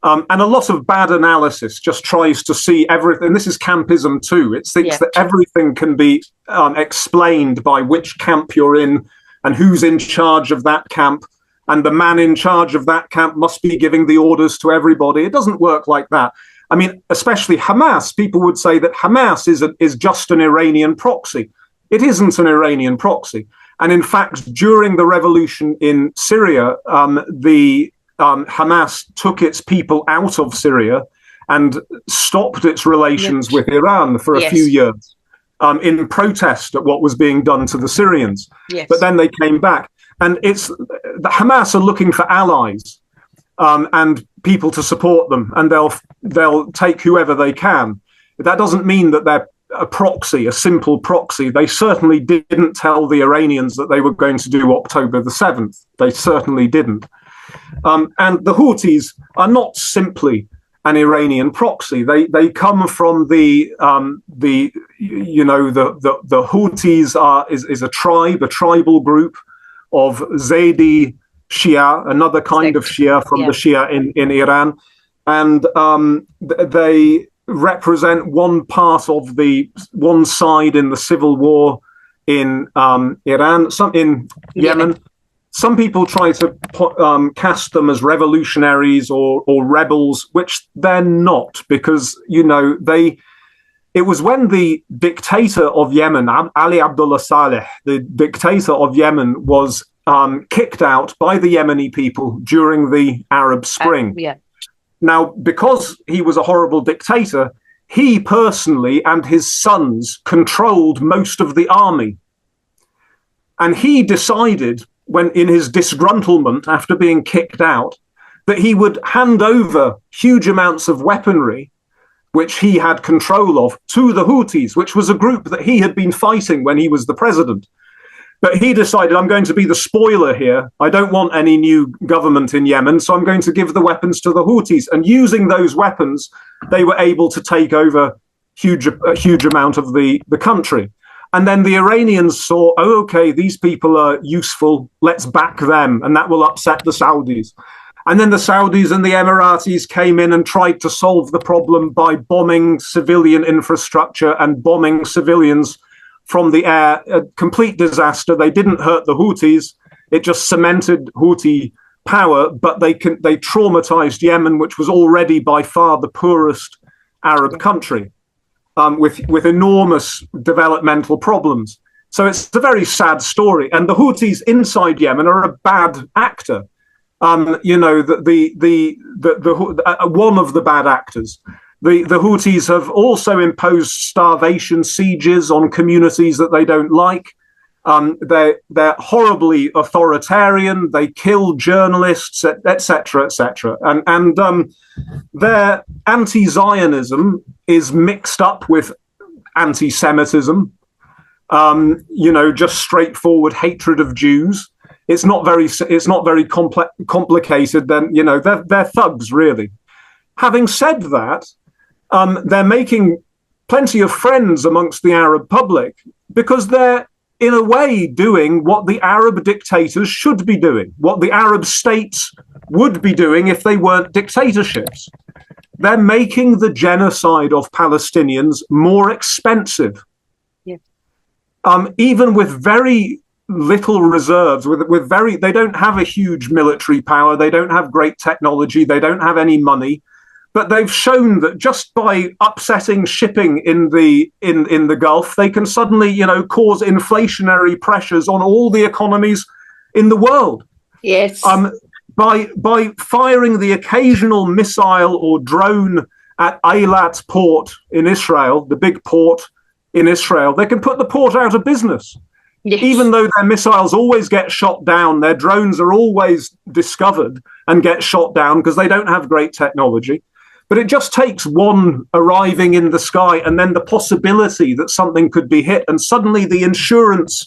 And a lot of bad analysis just tries to see everything. This is campism too. It thinks that everything can be explained by which camp you're in and who's in charge of that camp. And the man in charge of that camp must be giving the orders to everybody. It doesn't work like that. I mean, especially Hamas, people would say that Hamas is just an Iranian proxy. It isn't an Iranian proxy. And in fact, during the revolution in Syria, Hamas took its people out of Syria and stopped its relations with Iran for a few years in protest at what was being done to the Syrians. But then they came back. And the Hamas are looking for allies and people to support them, and they'll take whoever they can. That doesn't mean that they're a proxy, a simple proxy. They certainly didn't tell the Iranians that they were going to do October the 7th. They certainly didn't. And the Houthis are not simply an Iranian proxy. They come from the Houthis is a tribe, a tribal group of Zaydi Shia, another kind of Shia from the Shia in Iran, and they represent one side in the civil war in Iran, some in Yemen. Some people try to cast them as revolutionaries or rebels, which they're not, because it was when the dictator of Yemen, Ali Abdullah Saleh, the dictator of Yemen, was kicked out by the Yemeni people during the Arab Spring. Now, because he was a horrible dictator, he personally and his sons controlled most of the army. And he decided, when in his disgruntlement after being kicked out, that he would hand over huge amounts of weaponry, which he had control of, to the Houthis, which was a group that he had been fighting when he was the president. But he decided, I'm going to be the spoiler here. I don't want any new government in Yemen, so I'm going to give the weapons to the Houthis. And using those weapons, they were able to take over a huge amount of the country. And then the Iranians saw, oh, okay, these people are useful. Let's back them. And that will upset the Saudis. And then the Saudis and the Emiratis came in and tried to solve the problem by bombing civilian infrastructure and bombing civilians from the air. A complete disaster. They didn't hurt the Houthis. It just cemented Houthi power, but they traumatized Yemen, which was already by far the poorest Arab country, with enormous developmental problems. So it's a very sad story. And the Houthis inside Yemen are a bad actor. One of the bad actors. The Houthis have also imposed starvation sieges on communities that they don't like. They're horribly authoritarian. They kill journalists, etc., etc. And their anti-Zionism is mixed up with anti-Semitism. Just straightforward hatred of Jews. It's not very complicated. Then they're thugs, really. Having said that, they're making plenty of friends amongst the Arab public because they're, in a way, doing what the Arab dictators should be doing, what the Arab states would be doing if they weren't dictatorships. They're making the genocide of Palestinians more expensive. Yes. Even with very little reserves, they don't have a huge military power, they don't have great technology, they don't have any money. But they've shown that just by upsetting shipping in the Gulf, they can suddenly, cause inflationary pressures on all the economies in the world. Yes. By firing the occasional missile or drone at Eilat port in Israel, the big port in Israel, they can put the port out of business. Yes. Even though their missiles always get shot down, their drones are always discovered and get shot down because they don't have great technology. But it just takes one arriving in the sky and then the possibility that something could be hit. And suddenly the insurance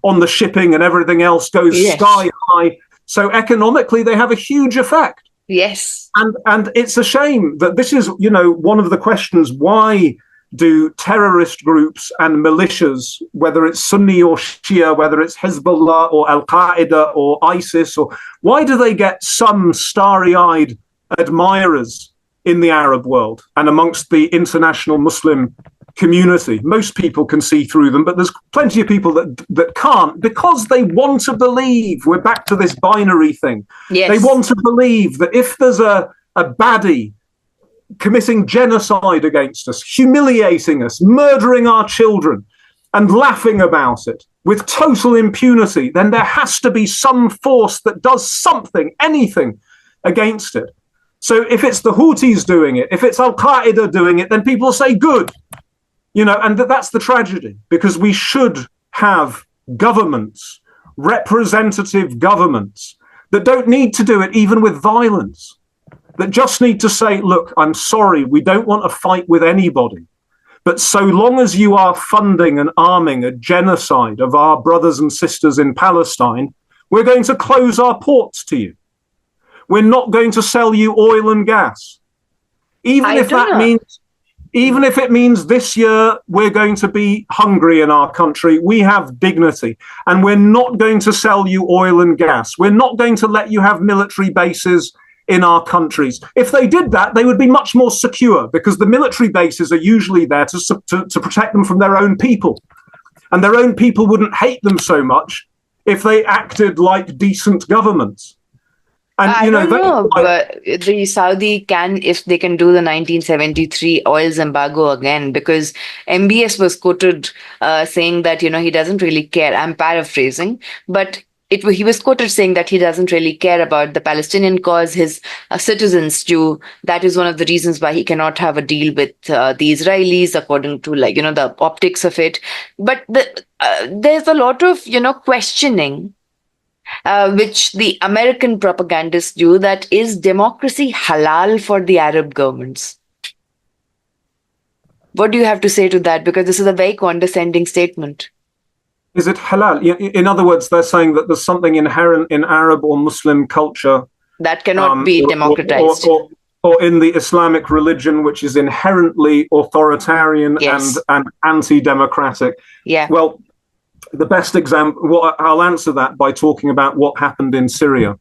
on the shipping and everything else goes sky high. So economically, they have a huge effect. Yes. And it's a shame that this is, one of the questions. Why do terrorist groups and militias, whether it's Sunni or Shia, whether it's Hezbollah or Al-Qaeda or ISIS, or why do they get some starry-eyed admirers in the Arab world and amongst the international Muslim community? Most people can see through them, but there's plenty of people that can't, because they want to believe. We're back to this binary thing. Yes. They want to believe that if there's a baddie committing genocide against us, humiliating us, murdering our children, and laughing about it with total impunity, then there has to be some force that does something, anything, against it. So if it's the Houthis doing it, if it's Al-Qaeda doing it, then people say good, and that's the tragedy, because we should have governments, representative governments, that don't need to do it even with violence, that just need to say, look, I'm sorry, we don't want to fight with anybody, but so long as you are funding and arming a genocide of our brothers and sisters in Palestine, we're going to close our ports to you. We're not going to sell you oil and gas. Even if it means this year we're going to be hungry in our country, we have dignity. And we're not going to sell you oil and gas. We're not going to let you have military bases in our countries. If they did that, they would be much more secure, because the military bases are usually there to protect them from their own people. And their own people wouldn't hate them so much if they acted like decent governments. And, I don't know, but the Saudi can, if they can do the 1973 oil embargo again, because MBS was quoted saying that, he doesn't really care. I'm paraphrasing, but he was quoted saying that he doesn't really care about the Palestinian cause. His citizens do. That is one of the reasons why he cannot have a deal with the Israelis, according to the optics of it. But there's a lot of, questioning which the American propagandists do, that is democracy halal for the Arab governments? What do you have to say to that? Because this is a very condescending statement. Is it halal? In other words, they're saying that there's something inherent in Arab or Muslim culture that cannot be democratized. Or in the Islamic religion, which is inherently authoritarian and anti-democratic. Yeah. Well, the best example, I'll answer that by talking about what happened in Syria.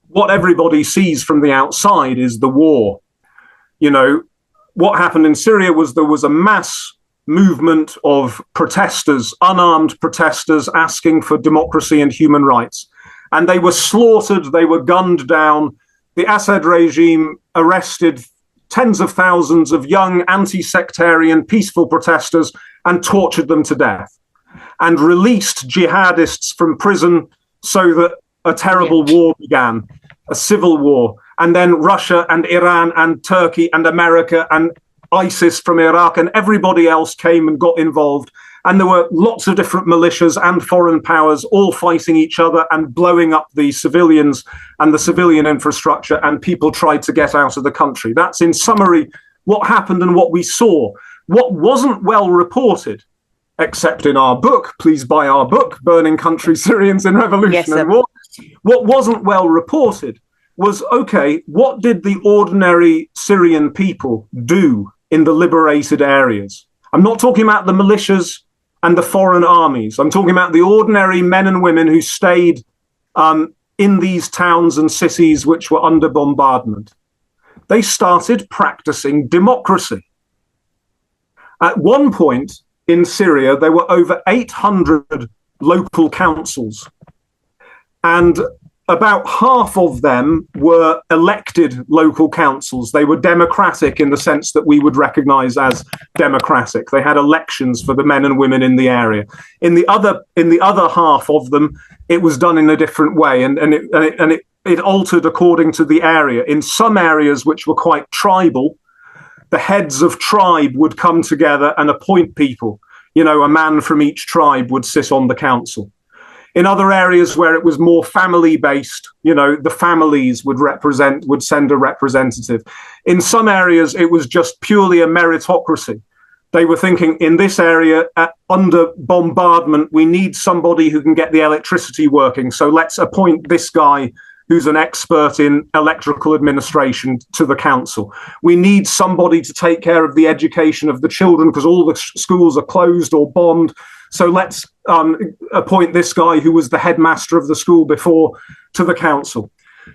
What everybody sees from the outside is the war. What happened in Syria was there was a mass movement of protesters, unarmed protesters, asking for democracy and human rights. And they were slaughtered, they were gunned down. The Assad regime arrested tens of thousands of young, anti-sectarian, peaceful protesters and tortured them to death, and released jihadists from prison, so that a terrible war began, a civil war. And then Russia and Iran and Turkey and America and ISIS from Iraq and everybody else came and got involved. And there were lots of different militias and foreign powers all fighting each other and blowing up the civilians and the civilian infrastructure, and people tried to get out of the country. That's in summary what happened and what we saw. What wasn't well reported, except in our book, please buy our book, Burning Country, Syrians in Revolution and War. What wasn't well reported was, okay, what did the ordinary Syrian people do in the liberated areas. I'm not talking about the militias and the foreign armies. I'm talking about the ordinary men and women who stayed in these towns and cities which were under bombardment. They started practicing democracy. At one point in Syria, there were over 800 local councils, and about half of them were elected local councils. They were democratic in the sense that we would recognize as democratic. They had elections for the men and women in the area. In the other half of them, it was done in a different way, and it altered according to the area. In some areas which were quite tribal, the heads of tribe would come together and appoint people. You know, a man from each tribe would sit on the council. In other areas where it was more family-based, you know, the families would send a representative. In some areas, it was just purely a meritocracy. They were thinking, in this area, under bombardment, we need somebody who can get the electricity working. So let's appoint this guy who's an expert in electrical administration to the council. We need somebody to take care of the education of the children because all the schools are closed or bombed. So let's appoint this guy who was the headmaster of the school before to the council.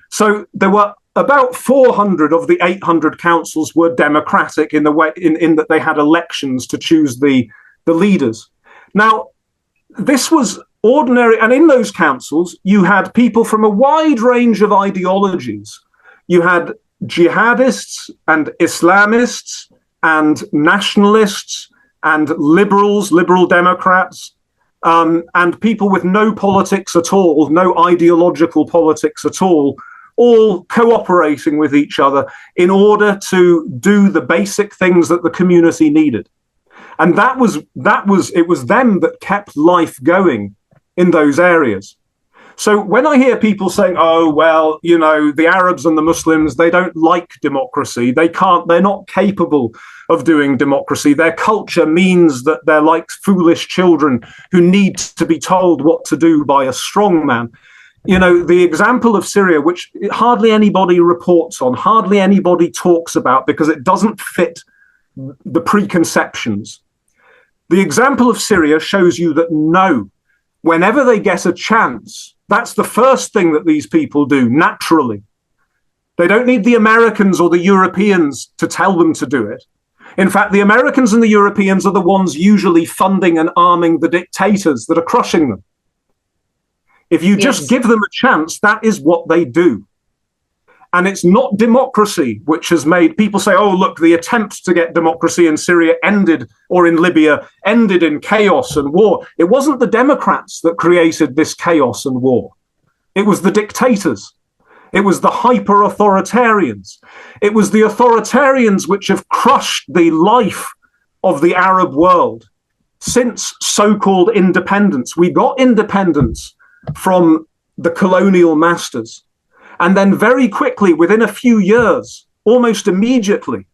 So there were about 400 of the 800 councils were democratic in the way in that they had elections to choose the leaders. Now, this was ordinary, and in those councils, you had people from a wide range of ideologies. You had jihadists and Islamists and nationalists and liberals, liberal Democrats, and people with no politics at all, no ideological politics at all cooperating with each other in order to do the basic things that the community needed. And it was them that kept life going in those areas. So when I hear people saying, oh, well, you know, the Arabs and the Muslims, they don't like democracy. They're not capable of doing democracy. Their culture means that they're like foolish children who need to be told what to do by a strong man. You know, the example of Syria, which hardly anybody reports on, hardly anybody talks about because it doesn't fit the preconceptions. The example of Syria shows you that no, whenever they get a chance, that's the first thing that these people do naturally. They don't need the Americans or the Europeans to tell them to do it. In fact, the Americans and the Europeans are the ones usually funding and arming the dictators that are crushing them. If you just give them a chance, that is what they do. And it's not democracy which has made people say, oh, look, the attempt to get democracy in Syria ended, or in Libya, ended in chaos and war. It wasn't the Democrats that created this chaos and war. It was the dictators. It was the hyper-authoritarians. It was the authoritarians which have crushed the life of the Arab world since so-called independence. We got independence from the colonial masters. And then very quickly, within a few years, almost immediately,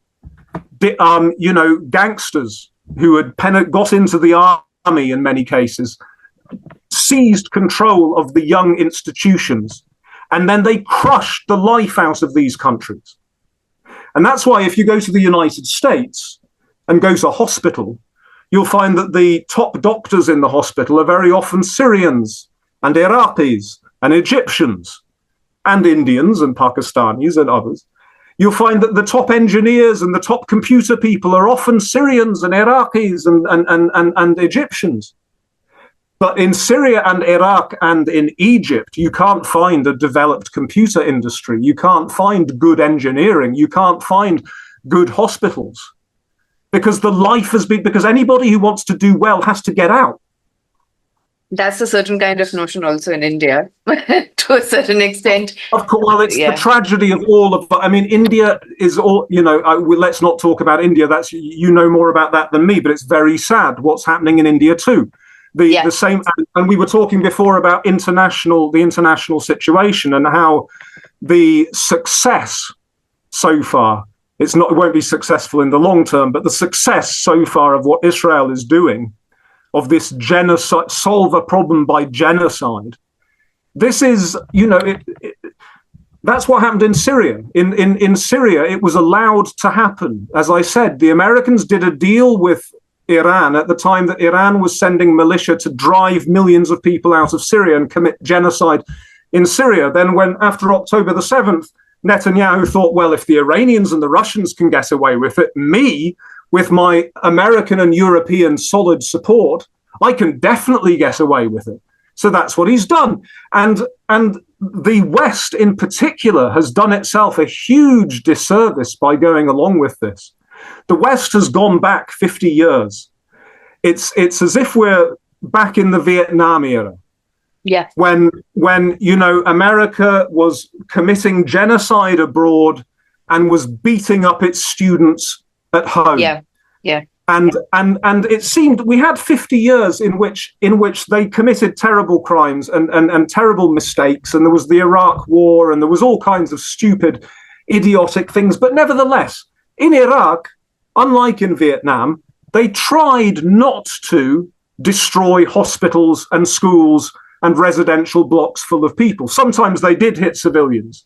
gangsters who had got into the army in many cases, seized control of the young institutions. And then they crushed the life out of these countries. And that's why if you go to the United States and go to a hospital, you'll find that the top doctors in the hospital are very often Syrians and Iraqis and Egyptians and Indians and Pakistanis and others. You'll find that the top engineers and the top computer people are often Syrians and Iraqis and Egyptians. But in Syria and Iraq and in Egypt, you can't find a developed computer industry. You can't find good engineering. You can't find good hospitals. Because because anybody who wants to do well has to get out. That's a certain kind of notion also in India, to a certain extent. Of course, well, it's the tragedy of all of. I mean, India is all. Let's not talk about India. That's you know more about that than me. But it's very sad what's happening in India too. The same, and we were talking before about the international situation and how the success so far. It won't be successful in the long term, but the success so far of what Israel is doing, of this genocide, solve a problem by genocide. This is, That's what happened in Syria. In Syria, it was allowed to happen. As I said, the Americans did a deal with Iran at the time that Iran was sending militia to drive millions of people out of Syria and commit genocide in Syria. Then when, after October the 7th, Netanyahu thought, well, if the Iranians and the Russians can get away with it, me, with my American and European solid support, I can definitely get away with it. So that's what he's done. And the West in particular has done itself a huge disservice by going along with this. The West has gone back 50 years. It's as if we're back in the Vietnam era. Yeah. When America was committing genocide abroad and was beating up its students at home. Yeah. Yeah. And it seemed we had 50 years in which they committed terrible crimes and terrible mistakes, and there was the Iraq War, and there was all kinds of stupid, idiotic things. But nevertheless, in Iraq, unlike in Vietnam, they tried not to destroy hospitals and schools and residential blocks full of people. Sometimes they did hit civilians,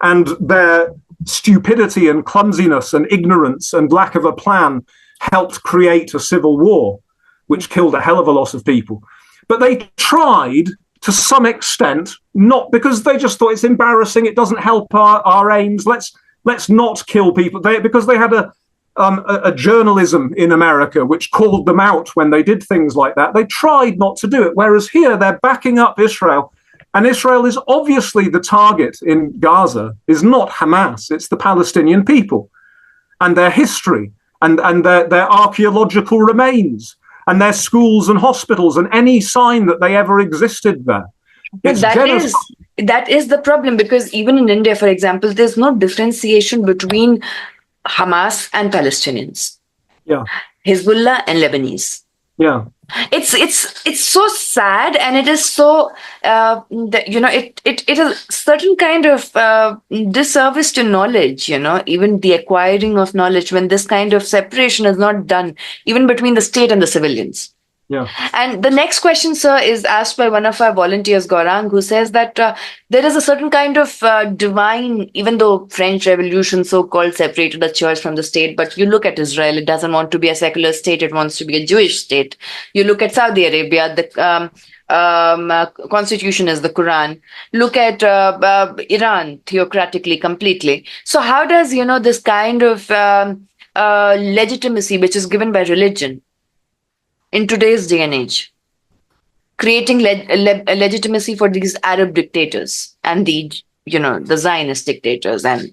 and their stupidity and clumsiness and ignorance and lack of a plan helped create a civil war, which killed a hell of a lot of people. But they tried to some extent, not because they just thought it's embarrassing, it doesn't help our aims, let's not kill people. Because they had a journalism in America which called them out when they did things like that. They tried not to do it, whereas here they're backing up Israel. And Israel is obviously the target in Gaza, is not Hamas, it's the Palestinian people and their history. And their archaeological remains, and their schools and hospitals, and any sign that they ever existed there. That is the problem, because even in India, for example, there's no differentiation between Hamas and Palestinians. Yeah. Hezbollah and Lebanese. Yeah. It's so sad, and it is so it is a certain kind of disservice to knowledge, even the acquiring of knowledge, when this kind of separation is not done even between the state and the civilians. Yeah. And the next question, sir, is asked by one of our volunteers, Gaurang, who says that there is a certain kind of divine, even though French Revolution so-called separated the church from the state, but you look at Israel, it doesn't want to be a secular state, it wants to be a Jewish state. You look at Saudi Arabia, the constitution is the Quran. Look at Iran, theocratically, completely. So how does, this kind of legitimacy, which is given by religion, in today's day and age, creating legitimacy for these Arab dictators and the Zionist dictators and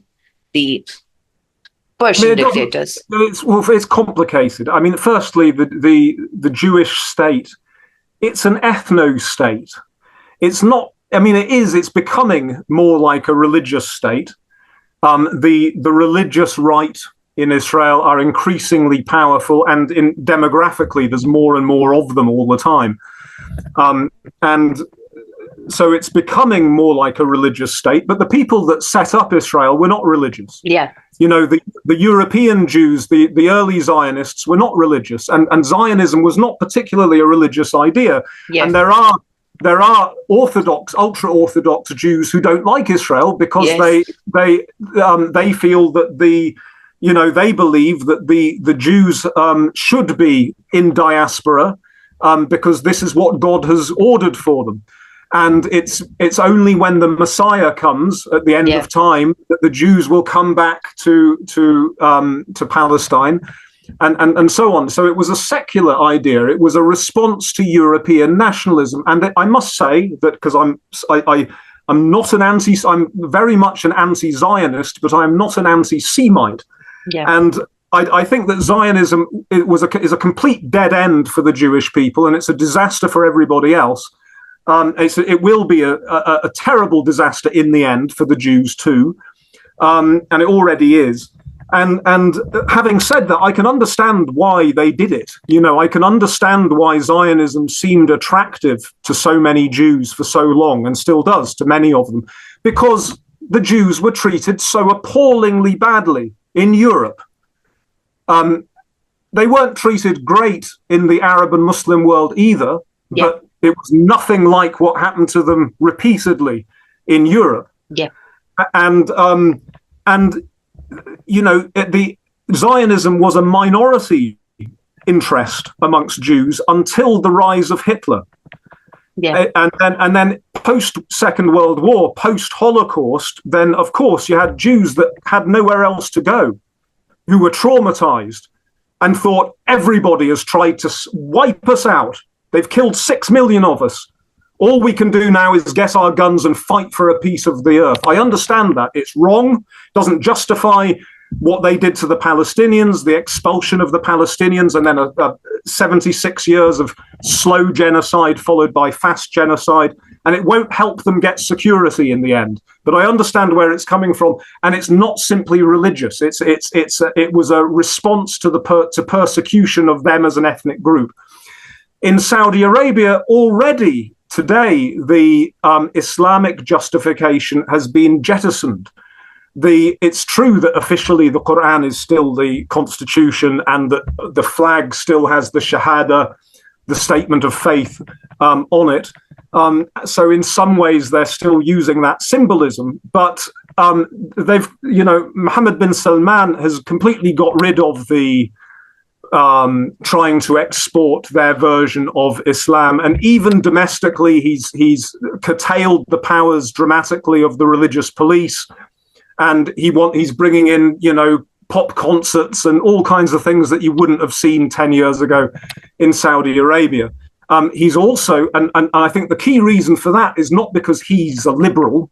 the Persian dictators? It's complicated. I mean, firstly, the Jewish state, it's an ethno-state. It's not, it's becoming more like a religious state. The religious right in Israel are increasingly powerful, and demographically, there's more and more of them all the time. And so it's becoming more like a religious state, but the people that set up Israel were not religious. Yeah. The European Jews, the early Zionists, were not religious, and Zionism was not particularly a religious idea. Yes. And there are Orthodox, ultra-Orthodox Jews who don't like Israel because yes. they feel that they believe that the Jews should be in diaspora because this is what God has ordered for them. And it's only when the Messiah comes at the end of time that the Jews will come back to Palestine and so on. So it was a secular idea. It was a response to European nationalism. And I must say that, because I'm not I'm very much an anti-Zionist, but I'm not an anti-Semite. Yeah. And I think that Zionism is a complete dead end for the Jewish people, and it's a disaster for everybody else. It will be a terrible disaster in the end for the Jews too, and it already is. And having said that, I can understand why they did it. I can understand why Zionism seemed attractive to so many Jews for so long, and still does to many of them, because the Jews were treated so appallingly badly in Europe. They weren't treated great in the Arab and Muslim world either, but it was nothing like what happened to them repeatedly in Europe. Yeah. and the Zionism was a minority interest amongst Jews until the rise of Hitler. Yeah. And then post Second World War, post Holocaust, then of course you had Jews that had nowhere else to go, who were traumatized and thought everybody has tried to wipe us out. They've killed 6 million of us. All we can do now is get our guns and fight for a piece of the earth. I understand that. It's wrong. Doesn't justify what they did to the Palestinians, the expulsion of the Palestinians, and then 76 years of slow genocide followed by fast genocide. And it won't help them get security in the end. But I understand where it's coming from, and it's not simply religious. It was a response to to persecution of them as an ethnic group. In Saudi Arabia, already today, the Islamic justification has been jettisoned. It's true that officially the Quran is still the constitution and that the flag still has the Shahada, the statement of faith, on it. So in some ways they're still using that symbolism, but Mohammed bin Salman has completely got rid of the trying to export their version of Islam, and even domestically he's curtailed the powers dramatically of the religious police. And he's bringing in, pop concerts and all kinds of things that you wouldn't have seen 10 years ago in Saudi Arabia. He's also, and I think the key reason for that is not because he's a liberal,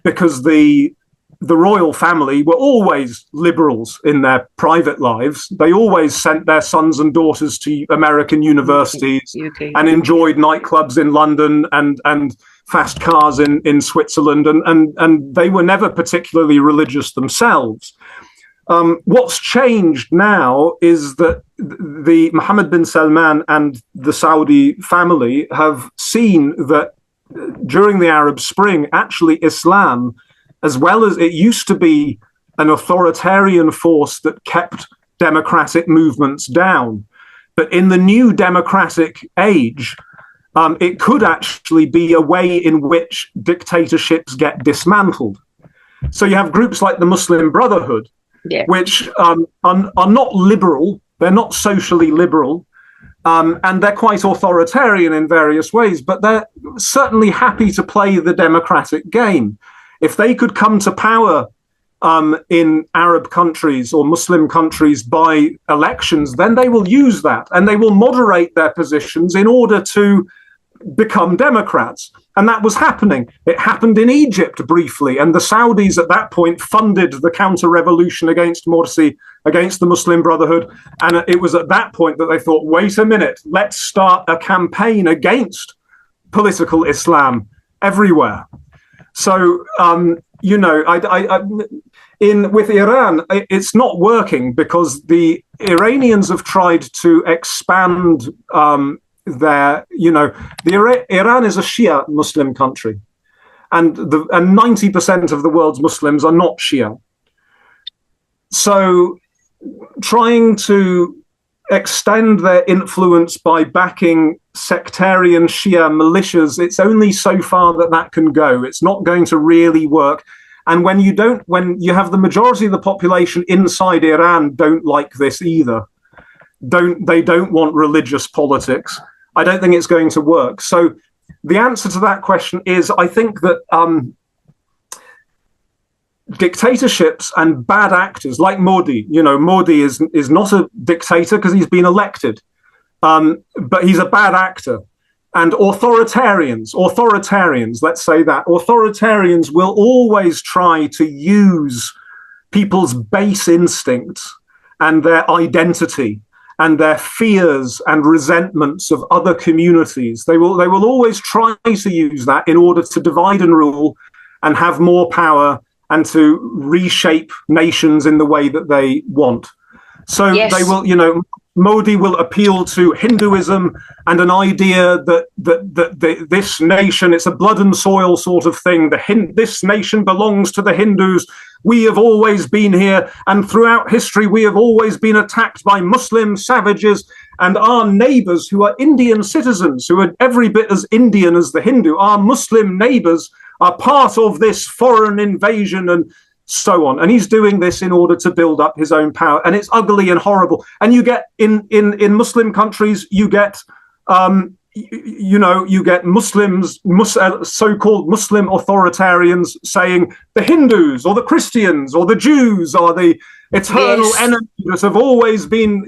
because the royal family were always liberals in their private lives. They always sent their sons and daughters to American universities and enjoyed nightclubs in London and fast cars in Switzerland, and they were never particularly religious themselves. What's changed now is that the Mohammed bin Salman and the Saudi family have seen that during the Arab Spring, actually Islam, as well as it used to be an authoritarian force that kept democratic movements down, but in the new democratic age, it could actually be a way in which dictatorships get dismantled. So you have groups like the Muslim Brotherhood, which are not liberal, they're not socially liberal, and they're quite authoritarian in various ways, but they're certainly happy to play the democratic game. If they could come to power in Arab countries or Muslim countries by elections, then they will use that and they will moderate their positions in order to become democrats. And that was happening. It happened in Egypt briefly, and the Saudis at that point funded the counter-revolution against Morsi, against the Muslim Brotherhood. And it was at that point that they thought, wait a minute, let's start a campaign against political Islam everywhere. So, with Iran, it's not working because the Iranians have tried to expand Iran is a Shia Muslim country, and 90% of the world's Muslims are not Shia. So trying to extend their influence by backing sectarian Shia militias, it's only so far that can go. It's not going to really work. And when you have the majority of the population inside Iran don't like this either. They don't want religious politics. I don't think it's going to work. So the answer to that question is, I think that dictatorships and bad actors like Modi, Modi is not a dictator because he's been elected, but he's a bad actor. And authoritarians, let's say that, authoritarians will always try to use people's base instincts and their identity and their fears and resentments of other communities. They will always try to use that in order to divide and rule and have more power and to reshape nations in the way that they want. So they will, Modi will appeal to Hinduism and an idea that this nation, it's a blood and soil sort of thing. This nation belongs to the Hindus. We have always been here, and throughout history, we have always been attacked by Muslim savages, and our neighbors who are Indian citizens, who are every bit as Indian as the Hindu, our Muslim neighbors are part of this foreign invasion and so on. And he's doing this in order to build up his own power. And it's ugly and horrible. And you get in Muslim countries, you get you get Muslims, so-called Muslim authoritarians saying the Hindus or the Christians or the Jews are the eternal enemies that have always been,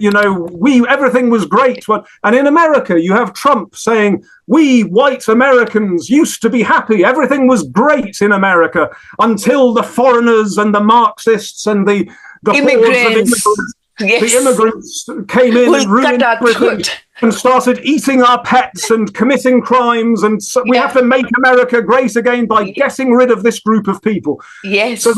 everything was great. And in America, you have Trump saying, we white Americans used to be happy. Everything was great in America until the foreigners and the Marxists and the immigrants. The immigrants came in and ruined everything and started eating our pets and committing crimes. And so we have to make America great again by getting rid of this group of people. Yes. So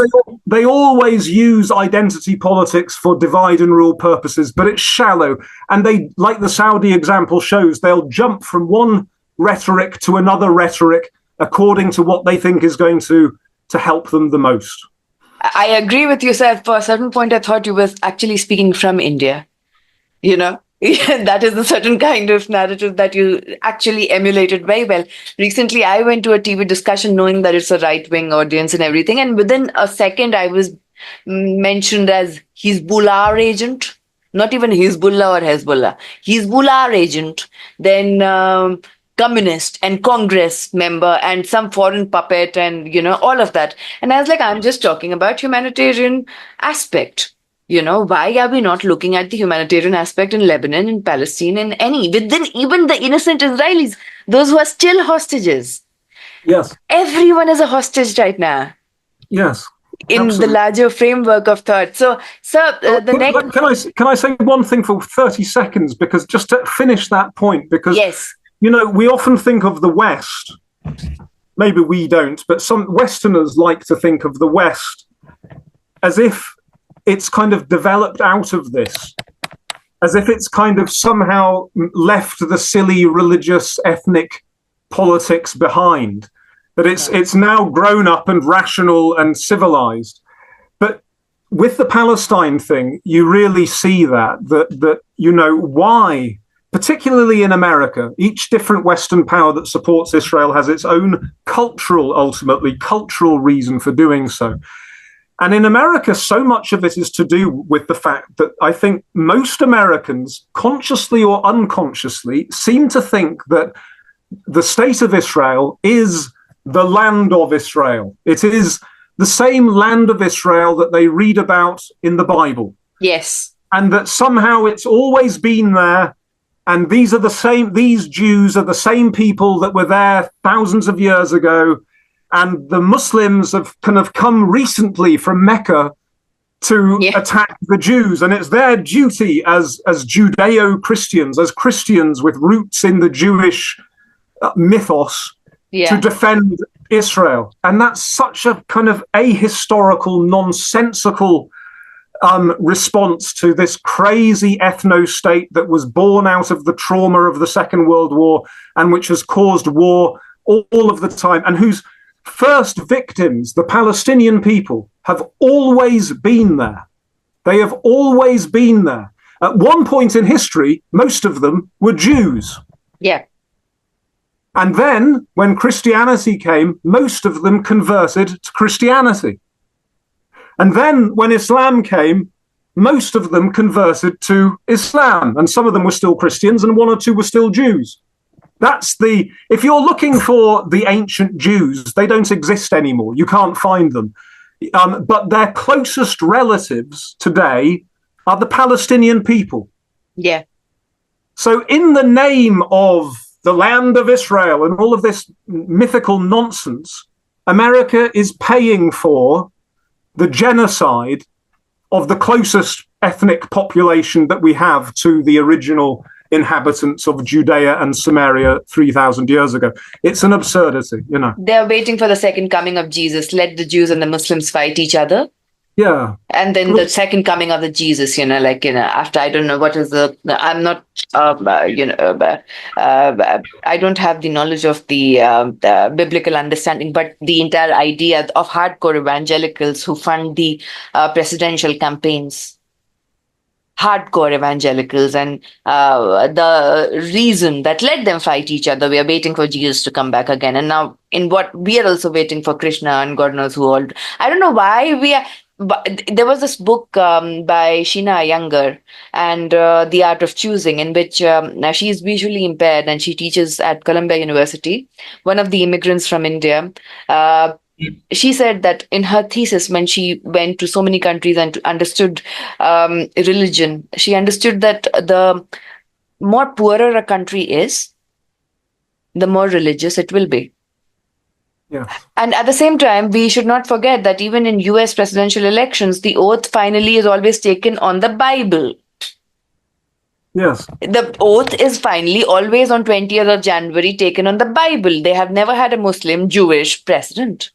they always use identity politics for divide and rule purposes, but it's shallow. And they, like the Saudi example shows, they'll jump from one rhetoric to another rhetoric according to what they think is going to help them the most. I agree with you, sir. For a certain point, I thought you were actually speaking from India. That is a certain kind of narrative that you actually emulated very well. Recently, I went to a TV discussion knowing that it's a right-wing audience and everything. And within a second, I was mentioned as Hezbollah agent. Not even Hezbollah or Hezbollah. Hezbollah agent. Then communist and Congress member and some foreign puppet and, all of that. And I was like, I'm just talking about humanitarian aspect. Why are we not looking at the humanitarian aspect in Lebanon, in Palestine, within even the innocent Israelis, those who are still hostages? Yes. Everyone is a hostage right now. Yes. In absolutely. The larger framework of thought. So, sir, Can I say one thing for 30 seconds? Because just to finish that point, because yes. We often think of the West, maybe we don't, but some Westerners like to think of the West as if it's kind of developed out of this, as if it's kind of somehow left the silly religious ethnic politics behind, that it's now grown up and rational and civilized. But with the Palestine thing, you really see that why, particularly in America, each different Western power that supports Israel has its own cultural reason for doing so. And in America, so much of it is to do with the fact that I think most Americans, consciously or unconsciously, seem to think that the state of Israel is the land of Israel. It is the same land of Israel that they read about in the Bible. Yes. And that somehow it's always been there. And these Jews are the same people that were there thousands of years ago. And the Muslims have kind of come recently from Mecca to attack the Jews. And it's their duty as Judeo-Christians, as Christians with roots in the Jewish mythos, to defend Israel. And that's such a kind of ahistorical, nonsensical response to this crazy ethno-state that was born out of the trauma of the Second World War and which has caused war all of the time, and whose first victims, the Palestinian people, have always been there. They have always been there. At one point in history, most of them were Jews. Yeah. And then, when Christianity came, most of them converted to Christianity. And then, when Islam came, most of them converted to Islam. And some of them were still Christians, and one or two were still Jews. If you're looking for the ancient Jews, they don't exist anymore. You can't find them. But their closest relatives today are the Palestinian people. Yeah. So in the name of the land of Israel and all of this mythical nonsense, America is paying for the genocide of the closest ethnic population that we have to the original inhabitants of Judea and Samaria 3,000 years ago. It's an absurdity, They're waiting for the second coming of Jesus. Let the Jews and the Muslims fight each other. Yeah. And then the second coming of the Jesus, after, I don't know what is I'm not, I don't have the knowledge of the biblical understanding, but the entire idea of hardcore evangelicals who fund the presidential campaigns. hardcore evangelicals and the reason that let them fight each other. We are waiting for Jesus to come back again. And now in what we are also waiting for Krishna and God knows who all. I don't know why we are. But there was this book by Sheena Iyengar and The Art of Choosing, in which now she is visually impaired and she teaches at Columbia University, one of the immigrants from India. She said that in her thesis, when she went to so many countries and understood religion, she understood that the more poorer a country is, the more religious it will be. Yeah. And at the same time, we should not forget that even in US presidential elections, the oath finally is always taken on the Bible. Yes. The oath is finally always on 20th of January taken on the Bible. They have never had a Muslim, Jewish president.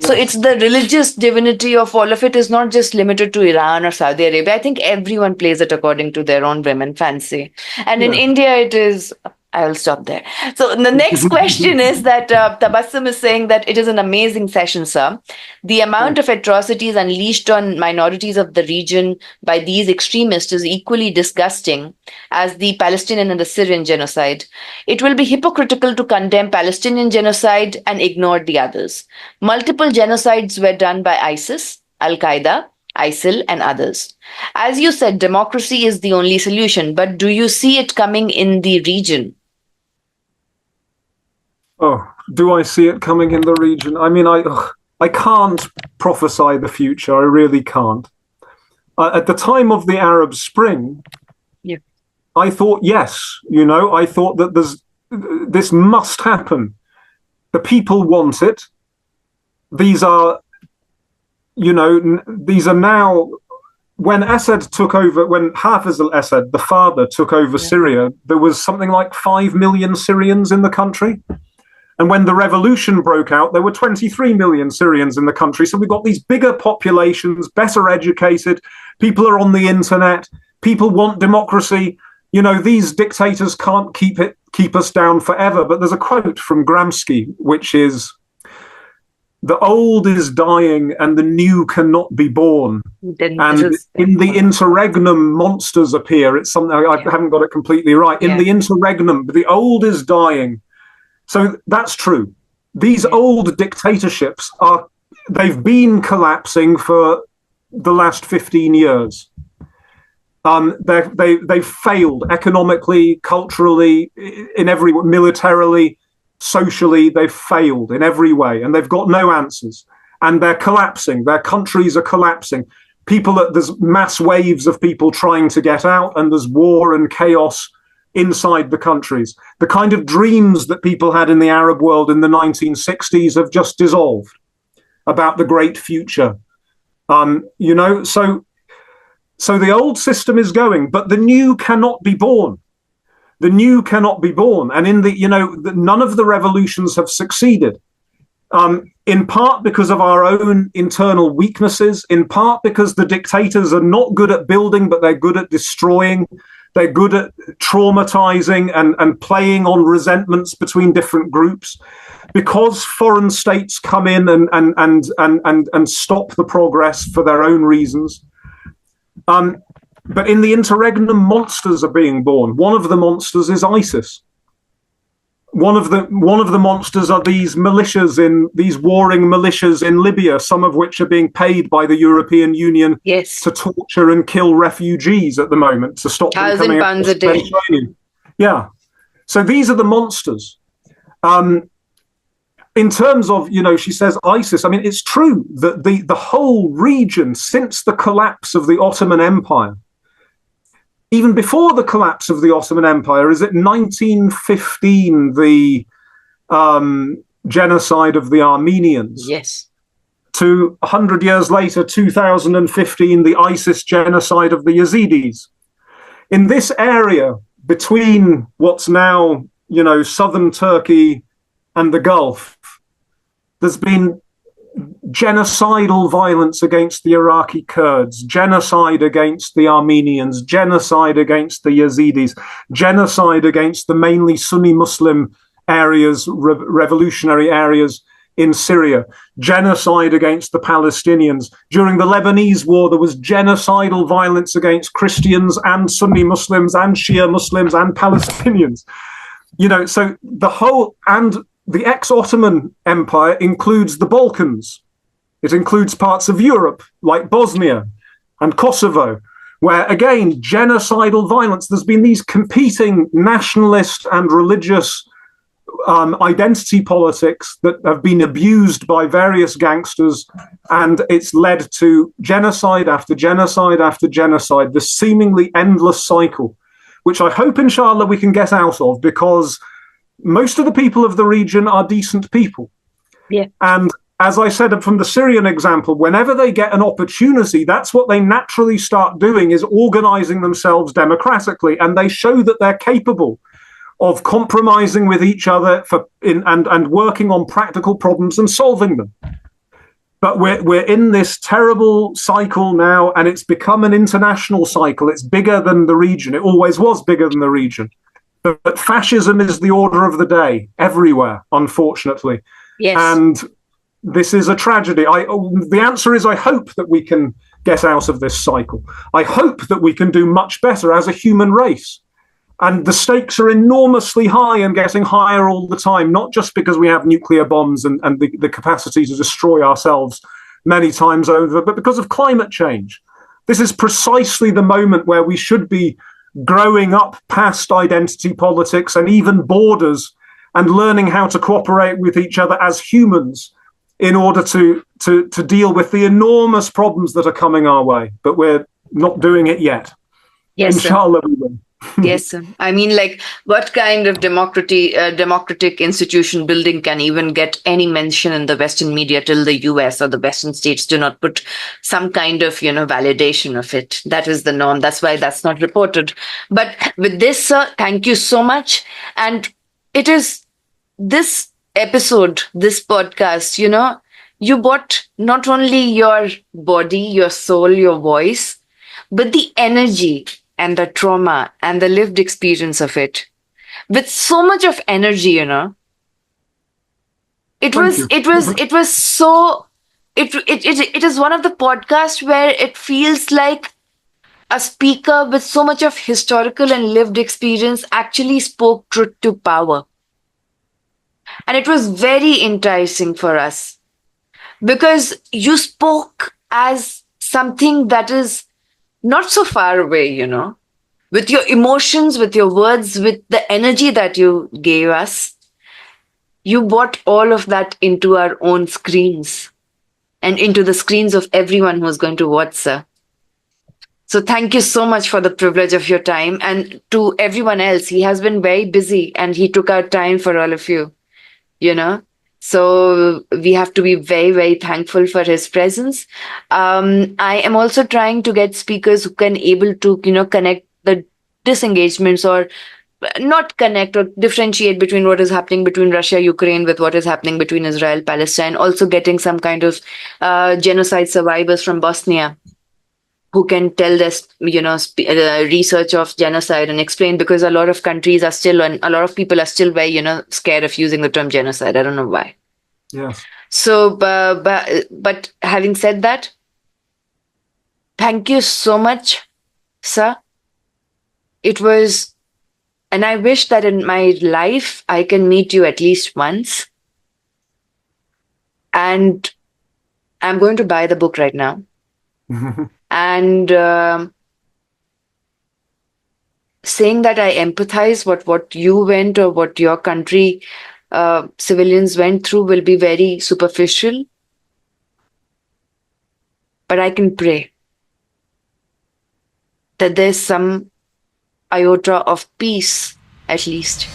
So it's the religious divinity of all of it is not just limited to Iran or Saudi Arabia. I think everyone plays it according to their own whim and fancy. And in India, it is... I'll stop there. So the next question is that Tabassum is saying that it is an amazing session, sir. The amount of atrocities unleashed on minorities of the region by these extremists is equally disgusting as the Palestinian and the Syrian genocide. It will be hypocritical to condemn Palestinian genocide and ignore the others. Multiple genocides were done by ISIS, Al-Qaeda, ISIL, and others. As you said, democracy is the only solution, but do you see it coming in the region? Oh, do I see it coming in the region? I mean, I can't prophesy the future. I really can't. At the time of the Arab Spring, I thought, yes, I thought that this must happen. The people want it. These are now, when Assad took over, when Hafez al-Assad, the father, took over Syria, there was something like 5 million Syrians in the country. And when the revolution broke out, there were 23 million Syrians in the country. So we've got these bigger populations, better educated, people are on the internet, people want democracy. These dictators can't keep us down forever. But there's a quote from Gramsci, which is, "The old is dying and the new cannot be born." And in the interregnum, monsters appear. It's something, I haven't got it completely right. In the interregnum, the old is dying. So that's true. These old dictatorships they've been collapsing for the last 15 years. They've failed economically, culturally, militarily, socially. They've failed in every way, and they've got no answers. And they're collapsing. Their countries are collapsing. There's mass waves of people trying to get out, and there's war and chaos inside the countries. The kind of dreams that people had in the Arab world in the 1960s have just dissolved about the great future. So the old system is going, but the new cannot be born. The new cannot be born. And none of the revolutions have succeeded. In part because of our own internal weaknesses, in part because the dictators are not good at building, but they're good at destroying. They're good at traumatizing and playing on resentments between different groups, because foreign states come in and stop the progress for their own reasons. But in the interregnum, monsters are being born. One of the monsters is ISIS. One of the monsters are these warring militias in Libya, some of which are being paid by the European Union to torture and kill refugees at the moment, to stop them coming across the Mediterranean. Yeah. So these are the monsters. In terms of, she says ISIS, I mean, it's true that the whole region, since the collapse of the Ottoman Empire, even before the collapse of the Ottoman Empire, is it 1915, the genocide of the Armenians? Yes. To 100 years later, 2015, the ISIS genocide of the Yazidis. In this area between what's now, southern Turkey and the Gulf, there's been genocidal violence against the Iraqi Kurds, genocide against the Armenians, genocide against the Yazidis, genocide against the mainly Sunni Muslim areas, revolutionary areas in Syria, genocide against the Palestinians. During the Lebanese war, there was genocidal violence against Christians and Sunni Muslims and Shia Muslims and Palestinians. So the whole, and the ex-Ottoman Empire includes the Balkans. It includes parts of Europe, like Bosnia and Kosovo, where, again, genocidal violence. There's been these competing nationalist and religious identity politics that have been abused by various gangsters, and it's led to genocide after genocide after genocide, this seemingly endless cycle, which I hope, inshallah, we can get out of, because most of the people of the region are decent people. Yeah. And as I said from the Syrian example, whenever they get an opportunity, that's what they naturally start doing, is organizing themselves democratically, and they show that they're capable of compromising with each other and working on practical problems and solving them. But we're in this terrible cycle now, and it's become an international cycle. It's bigger than the region. It always was bigger than the region. But fascism is the order of the day everywhere, unfortunately. Yes. And this is a tragedy. The answer is, I hope that we can get out of this cycle. I hope that we can do much better as a human race. And the stakes are enormously high and getting higher all the time, not just because we have nuclear bombs and the capacity to destroy ourselves many times over, but because of climate change. This is precisely the moment where we should be growing up past identity politics and even borders, and learning how to cooperate with each other as humans in order to deal with the enormous problems that are coming our way. But we're not doing it yet. Yes, inshallah, we will. Yes, sir. I mean, like, what kind of democratic institution building can even get any mention in the Western media till the US or the Western states do not put some kind of, validation of it? That is the norm. That's why that's not reported. But with this, sir, thank you so much. And it is this episode, this podcast, you brought not only your body, your soul, your voice, but the energy and the trauma and the lived experience of it, with so much of energy, it is one of the podcasts where it feels like a speaker with so much of historical and lived experience actually spoke truth to power. And it was very enticing for us, because you spoke as something that is not so far away, with your emotions, with your words, with the energy that you gave us. You brought all of that into our own screens and into the screens of everyone who's going to watch, sir. So thank you so much for the privilege of your time. And to everyone else, he has been very busy and he took out time for all of you, So we have to be very, very thankful for his presence. I am also trying to get speakers who can able to, connect the disengagements, or not connect or differentiate between what is happening between Russia, Ukraine with what is happening between Israel, Palestine. Also getting some kind of genocide survivors from Bosnia who can tell this, research of genocide and explain, because a lot of countries are still, and a lot of people are still very, scared of using the term genocide. I don't know why. Yes. So, but having said that, thank you so much, sir. It was, and I wish that in my life, I can meet you at least once. And I'm going to buy the book right now. And saying that I empathize what you went or what your country civilians went through will be very superficial. But I can pray that there's some iota of peace, at least,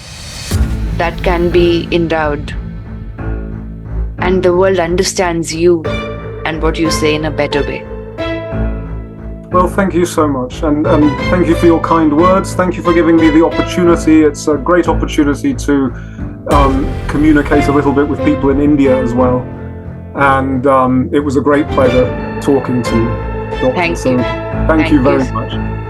that can be endowed. And the world understands you and what you say in a better way. Well, thank you so much, and thank you for your kind words. Thank you for giving me the opportunity. It's a great opportunity to communicate a little bit with people in India as well, and it was a great pleasure talking to you, Doctor. Thank you. Thank you very much.